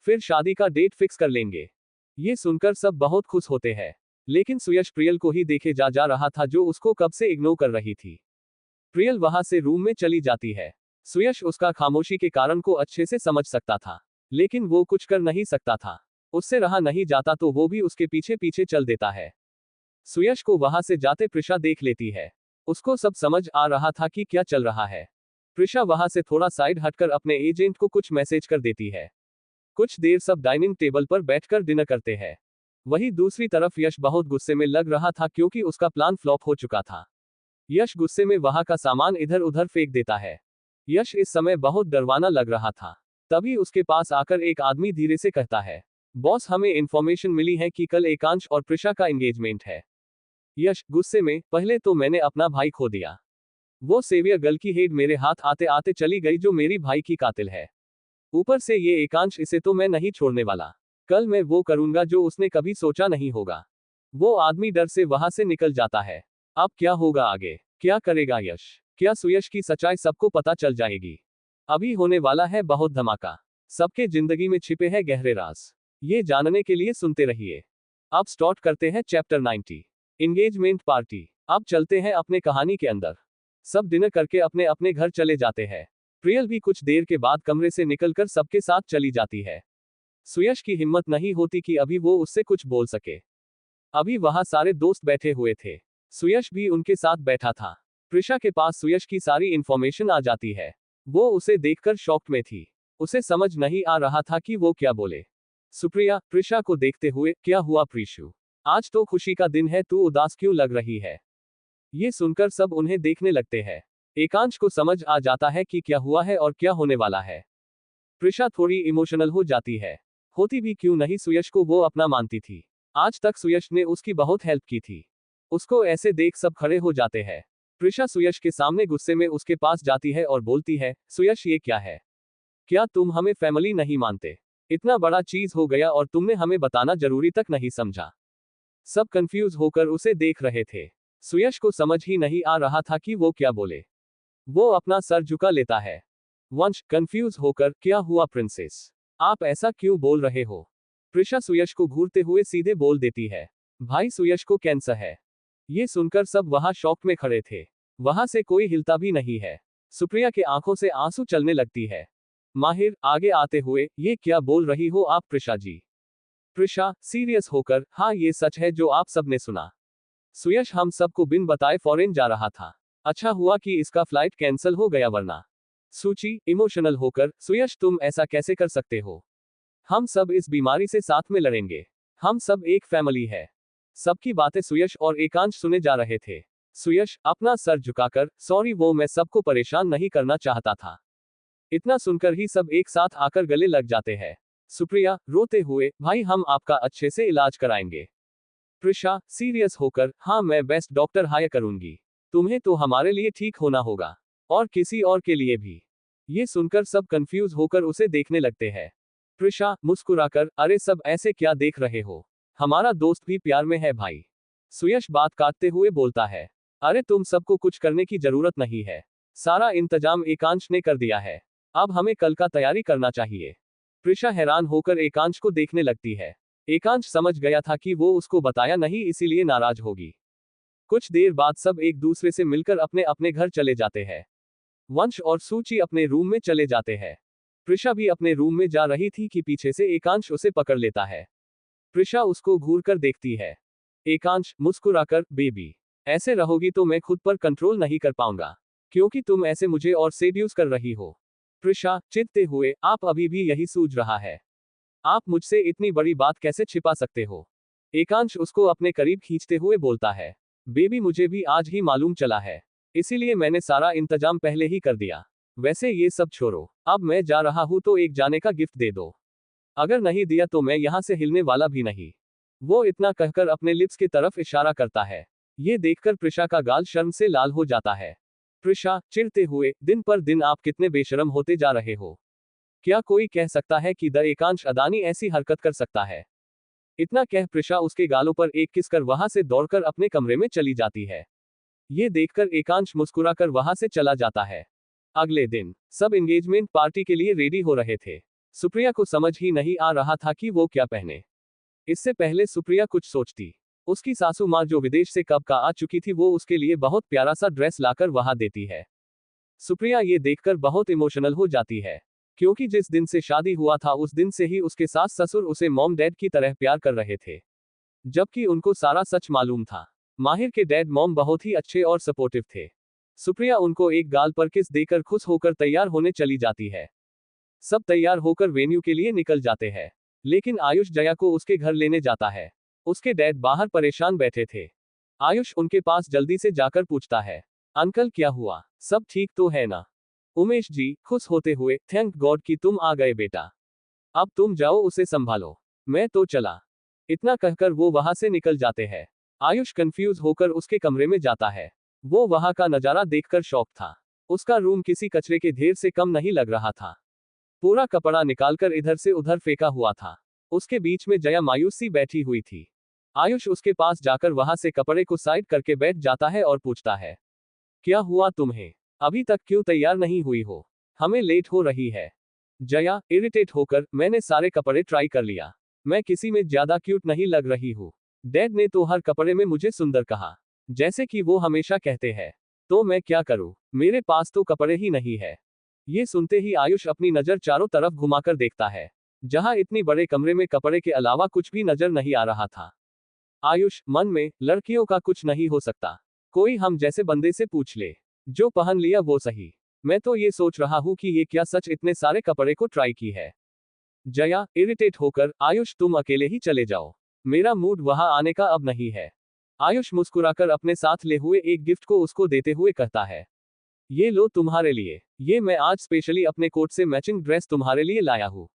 फिर शादी का डेट फिक्स कर लेंगे। ये सुनकर सब बहुत खुश होते हैं, लेकिन सुयश प्रियल को ही देखे जा रहा था जो उसको कब से इग्नोर कर रही थी। प्रियल वहां से रूम में चली जाती है। सुयश उसका खामोशी के कारण को अच्छे से समझ सकता था, लेकिन वो कुछ कर नहीं सकता था। उससे रहा नहीं जाता तो वो भी उसके पीछे पीछे चल देता है। सुयश को वहां से जाते प्रिशा देख लेती है। उसको सब समझ आ रहा था कि क्या चल रहा है। प्रिशा वहां से थोड़ा साइड हटकर अपने एजेंट को कुछ मैसेज कर देती है। कुछ देर सब डाइनिंग टेबल पर बैठकर डिनर करते हैं। वहीं दूसरी तरफ यश बहुत गुस्से में लग रहा था क्योंकि उसका प्लान फ्लॉप हो चुका था। यश गुस्से में वहां का सामान इधर उधर फेंक देता है। यश इस समय बहुत डरवाना लग रहा था। तभी उसके पास आकर एक आदमी धीरे से कहता है, बॉस हमें इंफॉर्मेशन मिली है कि कल एकांश और प्रिशा का एंगेजमेंट है। यश गुस्से में, पहले तो मैंने अपना भाई खो दिया। वो सेवियर गर्ल की हेड मेरे हाथ आते आते चली गई जो मेरी भाई की कातिल है। ऊपर से ये एकांश, इसे तो मैं नहीं छोड़ने वाला। कल मैं वो करूंगा जो उसने कभी सोचा नहीं होगा। वो आदमी डर से वहां से निकल जाता है। अब क्या होगा आगे? क्या करेगा यश? क्या सुयश की सच्चाई सबको पता चल जाएगी? अभी होने वाला है बहुत धमाका। सबके जिंदगी में छिपे हैं गहरे राज। ये जानने के लिए सुनते रहिए। अब स्टार्ट करते हैं चैप्टर 90, एंगेजमेंट पार्टी। अब चलते हैं अपने कहानी के अंदर। सब डिनर करके अपने अपने घर चले जाते हैं। प्रियल भी कुछ देर के बाद कमरे से निकलकर सबके साथ चली जाती है। सुयश की हिम्मत नहीं होती कि अभी वो उससे कुछ बोल सके। अभी वहां सारे दोस्त बैठे हुए थे। सुयश भी उनके साथ बैठा था। प्रिशा के पास सुयश की सारी इंफॉर्मेशन आ जाती है। वो उसे देखकर शॉक में थी। उसे समझ नहीं आ रहा था कि वो क्या बोले। सुप्रिया प्रिशा को देखते हुए, क्या हुआ प्रीशु? आज तो खुशी का दिन है, तू उदास क्यों लग रही है? ये सुनकर सब उन्हें देखने लगते हैं। एकांश को समझ आ जाता है कि क्या हुआ है और क्या होने वाला है। प्रिशा थोड़ी इमोशनल हो जाती है। होती भी क्यों नहीं, सुयश को वो अपना मानती थी। आज तक सुयश ने उसकी बहुत हेल्प की थी। उसको ऐसे देख सब खड़े हो जाते हैं। प्रिशा सुयश के सामने गुस्से में उसके पास जाती है और बोलती है, सुयश ये क्या है? क्या तुम हमें फैमिली नहीं मानते? इतना बड़ा चीज हो गया और तुमने हमें बताना जरूरी तक नहीं समझा। सब कंफ्यूज होकर उसे देख रहे थे। सुयश को समझ ही नहीं आ रहा था कि वो क्या बोले। वो अपना सर झुका लेता है। वंश कंफ्यूज होकर, क्या हुआ प्रिंसेस? आप ऐसा क्यों बोल रहे हो? प्रिशा सुयश को घूरते हुए सीधे बोल देती है, भाई सुयश को कैंसर है। ये सुनकर सब वहां शॉक में खड़े थे। वहां से कोई हिलता भी नहीं है। सुप्रिया के आंखों से आंसू चलने लगती है। माहिर आगे आते हुए, ये क्या बोल रही हो आप प्रिशा जी? प्रिशा सीरियस होकर, हाँ ये सच है जो आप सबने सुना। सुयश हम सबको बिन बताए फॉरेन जा रहा था। अच्छा हुआ कि इसका फ्लाइट कैंसिल हो गया, वरना। सूची इमोशनल होकर, सुयश तुम ऐसा कैसे कर सकते हो? हम सब इस बीमारी से साथ में लड़ेंगे। हम सब एक फैमिली है। सबकी बातें सुयश और एकांश सुने जा रहे थे। सुयश अपना सर झुकाकर, सॉरी वो मैं सबको परेशान नहीं करना चाहता था। इतना सुनकर ही सब एक साथ आकर गले लग जाते हैं। सुप्रिया रोते हुए, भाई हम आपका अच्छे से इलाज कराएंगे। प्रिशा सीरियस होकर, हाँ मैं बेस्ट डॉक्टर हायर करूंगी। तुम्हें तो हमारे लिए ठीक होना होगा, और किसी और के लिए भी। ये सुनकर सब कंफ्यूज होकर उसे देखने लगते हैं। प्रिशा मुस्कुराकर, अरे सब ऐसे क्या देख रहे हो? हमारा दोस्त भी प्यार में है भाई। सुयश बात काटते हुए बोलता है, अरे तुम सबको कुछ करने की जरूरत नहीं है। सारा इंतजाम एकांश ने कर दिया है। अब हमें कल का तैयारी करना चाहिए। प्रिशा हैरान होकर एकांश को देखने लगती है। एकांश समझ गया था कि वो उसको बताया नहीं, इसीलिए नाराज होगी। कुछ देर बाद सब एक दूसरे से मिलकर अपने अपने घर चले जाते हैं। वंश और सूची अपने रूम में चले जाते हैं। प्रिशा भी अपने रूम में जा रही थी कि पीछे से एकांश उसे पकड़ लेता है। प्रिशा उसको घूरकर देखती है। एकांश मुस्कुराकर, बेबी ऐसे रहोगी तो मैं खुद पर कंट्रोल नहीं कर पाऊंगा, क्योंकि तुम ऐसे मुझे और सेड्यूस कर रही हो। प्रिशा चिढ़ते हुए, आप अभी भी यही सूझ रहा है? आप मुझसे इतनी बड़ी बात कैसे छिपा सकते हो? एकांश उसको अपने करीब खींचते हुए बोलता है, बेबी मुझे भी आज ही मालूम चला है, इसीलिए मैंने सारा इंतजाम पहले ही कर दिया। वैसे ये सब छोड़ो, अब मैं जा रहा हूं तो एक जाने का गिफ्ट दे दो। अगर नहीं दिया तो मैं यहां से हिलने वाला भी नहीं। वो इतना कहकर अपने लिप्स की तरफ इशारा करता है। ये देखकर प्रिशा का गाल शर्म से लाल हो जाता है। प्रिशा चिढ़ते हुए, दिन पर दिन आप कितने बेशरम होते जा रहे हो। क्या कोई कह सकता है कि द एकांश अदानी ऐसी हरकत कर सकता है? इतना कह प्रिशा उसके गालों पर एक किस कर वहां से दौड़कर अपने कमरे में चली जाती है। ये देखकर एकांश मुस्कुराकर वहां से चला जाता है। अगले दिन सब एंगेजमेंट पार्टी के लिए रेडी हो रहे थे। सुप्रिया को समझ ही नहीं आ रहा था कि वो क्या पहने। इससे पहले सुप्रिया कुछ सोचती, उसकी सासू माँ जो विदेश से कब का आ चुकी थी वो उसके लिए बहुत प्यारा सा ड्रेस लाकर वहां देती है। सुप्रिया ये देखकर बहुत इमोशनल हो जाती है, क्योंकि जिस दिन से शादी हुआ था उस दिन से ही उसके सास ससुर उसे मॉम डैड की तरह प्यार कर रहे थे, जबकि उनको सारा सच मालूम था। माहिर के डैड मॉम बहुत ही अच्छे और सपोर्टिव थे। सुप्रिया उनको एक गाल पर किस देकर खुश होकर तैयार होने चली जाती है। सब तैयार होकर वेन्यू के लिए निकल जाते हैं, लेकिन आयुष जया को उसके घर लेने जाता है। उसके डैड बाहर परेशान बैठे थे। आयुष उनके पास जल्दी से जाकर पूछता है, अंकल क्या हुआ, सब ठीक तो है ना? उमेश जी खुश होते हुए, थैंक गॉड कि तुम आ गए बेटा। अब तुम जाओ उसे संभालो, मैं तो चला। इतना कहकर वो वहां से निकल जाते हैं। आयुष कंफ्यूज होकर उसके कमरे में जाता है। वो वहां का नजारा देखकर शॉक था। उसका रूम किसी कचरे के ढेर से कम नहीं लग रहा था। पूरा कपड़ा निकालकर इधर से उधर फेंका हुआ था। उसके बीच में जया मायूस सी बैठी हुई थी। आयुष उसके पास जाकर वहां से कपड़े को साइड करके बैठ जाता है और पूछता है, क्या हुआ तुम्हें? अभी तक क्यों तैयार नहीं हुई हो? हमें लेट हो रही है। जया इरिटेट होकर, मैंने सारे कपड़े ट्राई कर लिया, मैं किसी में ज्यादा क्यूट नहीं लग रही हूँ। डैड ने तो हर कपड़े में मुझे सुंदर कहा, जैसे कि वो हमेशा कहते हैं। तो मैं क्या करूँ, मेरे पास तो कपड़े ही नहीं है। ये सुनते ही आयुष अपनी नजर चारों तरफ घुमाकर देखता है, जहां इतनी बड़े कमरे में कपड़े के अलावा कुछ भी नजर नहीं आ रहा था। आयुष मन में, लड़कियों का कुछ नहीं हो सकता, कोई हम जैसे बंदे से पूछ ले, जो पहन लिया वो सही। मैं तो ये सोच रहा हूँ कि ये क्या सच इतने सारे कपड़े को ट्राई की है। जया इरिटेट होकर, आयुष तुम अकेले ही चले जाओ, मेरा मूड वहां आने का अब नहीं है। आयुष मुस्कुराकर अपने साथ ले हुए एक गिफ्ट को उसको देते हुए कहता है, ये लो तुम्हारे लिए, ये मैं आज स्पेशली अपने कोट से मैचिंग ड्रेस तुम्हारे लिए लाया हूँ।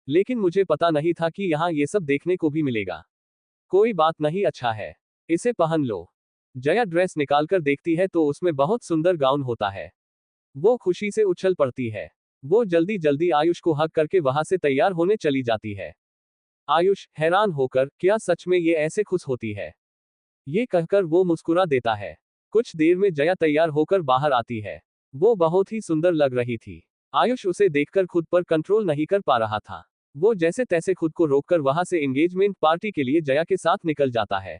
लेकिन मुझे पता नहीं था कि यहाँ ये सब देखने को भी मिलेगा। कोई बात नहीं, अच्छा है, इसे पहन लो। जया ड्रेस निकालकर देखती है तो उसमें बहुत सुंदर गाउन होता है। वो खुशी से उछल पड़ती है। वो जल्दी जल्दी आयुष को हग करके वहां से तैयार होने चली जाती है। आयुष हैरान होकर, क्या सच में ये ऐसे खुश होती है? ये कहकर वो मुस्कुरा देता है। कुछ देर में जया तैयार होकर बाहर आती है। वो बहुत ही सुंदर लग रही थी। आयुष उसे देखकर खुद पर कंट्रोल नहीं कर पा रहा था। वो जैसे तैसे खुद को रोककर वहां से एंगेजमेंट पार्टी के लिए जया के साथ निकल जाता है।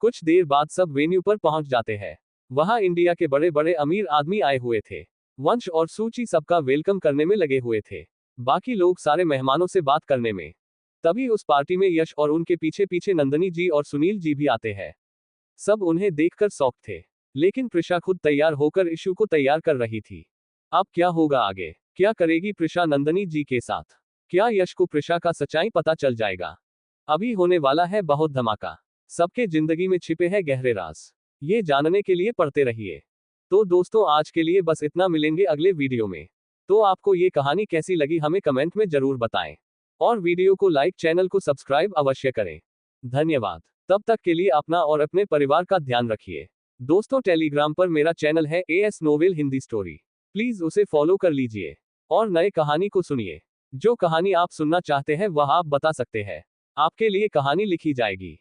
कुछ देर बाद सब वेन्यू पर पहुंच जाते हैं। वहां इंडिया के बड़े बड़े अमीर आदमी आए हुए थे। वंश और सूची सबका वेलकम करने में लगे हुए थे, बाकी लोग सारे मेहमानों से बात करने में। तभी उस पार्टी में यश और उनके पीछे पीछे नंदनी जी और सुनील जी भी आते हैं। सब उन्हें देखकर शॉक थे। लेकिन प्रिशा खुद तैयार होकर इशू को तैयार कर रही थी। अब क्या होगा आगे? क्या करेगी प्रिशा नंदनी जी के साथ? क्या यश को प्रिशा का सच्चाई पता चल जाएगा? अभी होने वाला है बहुत धमाका। सबके जिंदगी में छिपे हैं गहरे राज, ये जानने के लिए पढ़ते रहिए। तो दोस्तों आज के लिए बस इतना, मिलेंगे अगले वीडियो में। तो आपको ये कहानी कैसी लगी हमें कमेंट में जरूर बताएं। और वीडियो को लाइक, चैनल को सब्सक्राइब अवश्य करें। धन्यवाद। तब तक के लिए अपना और अपने परिवार का ध्यान रखिए। दोस्तों टेलीग्राम पर मेरा चैनल है AS novel Hindi story, please उसे फॉलो कर लीजिए और नए कहानी को सुनिए। जो कहानी आप सुनना चाहते हैं वह आप बता सकते हैं, आपके लिए कहानी लिखी जाएगी।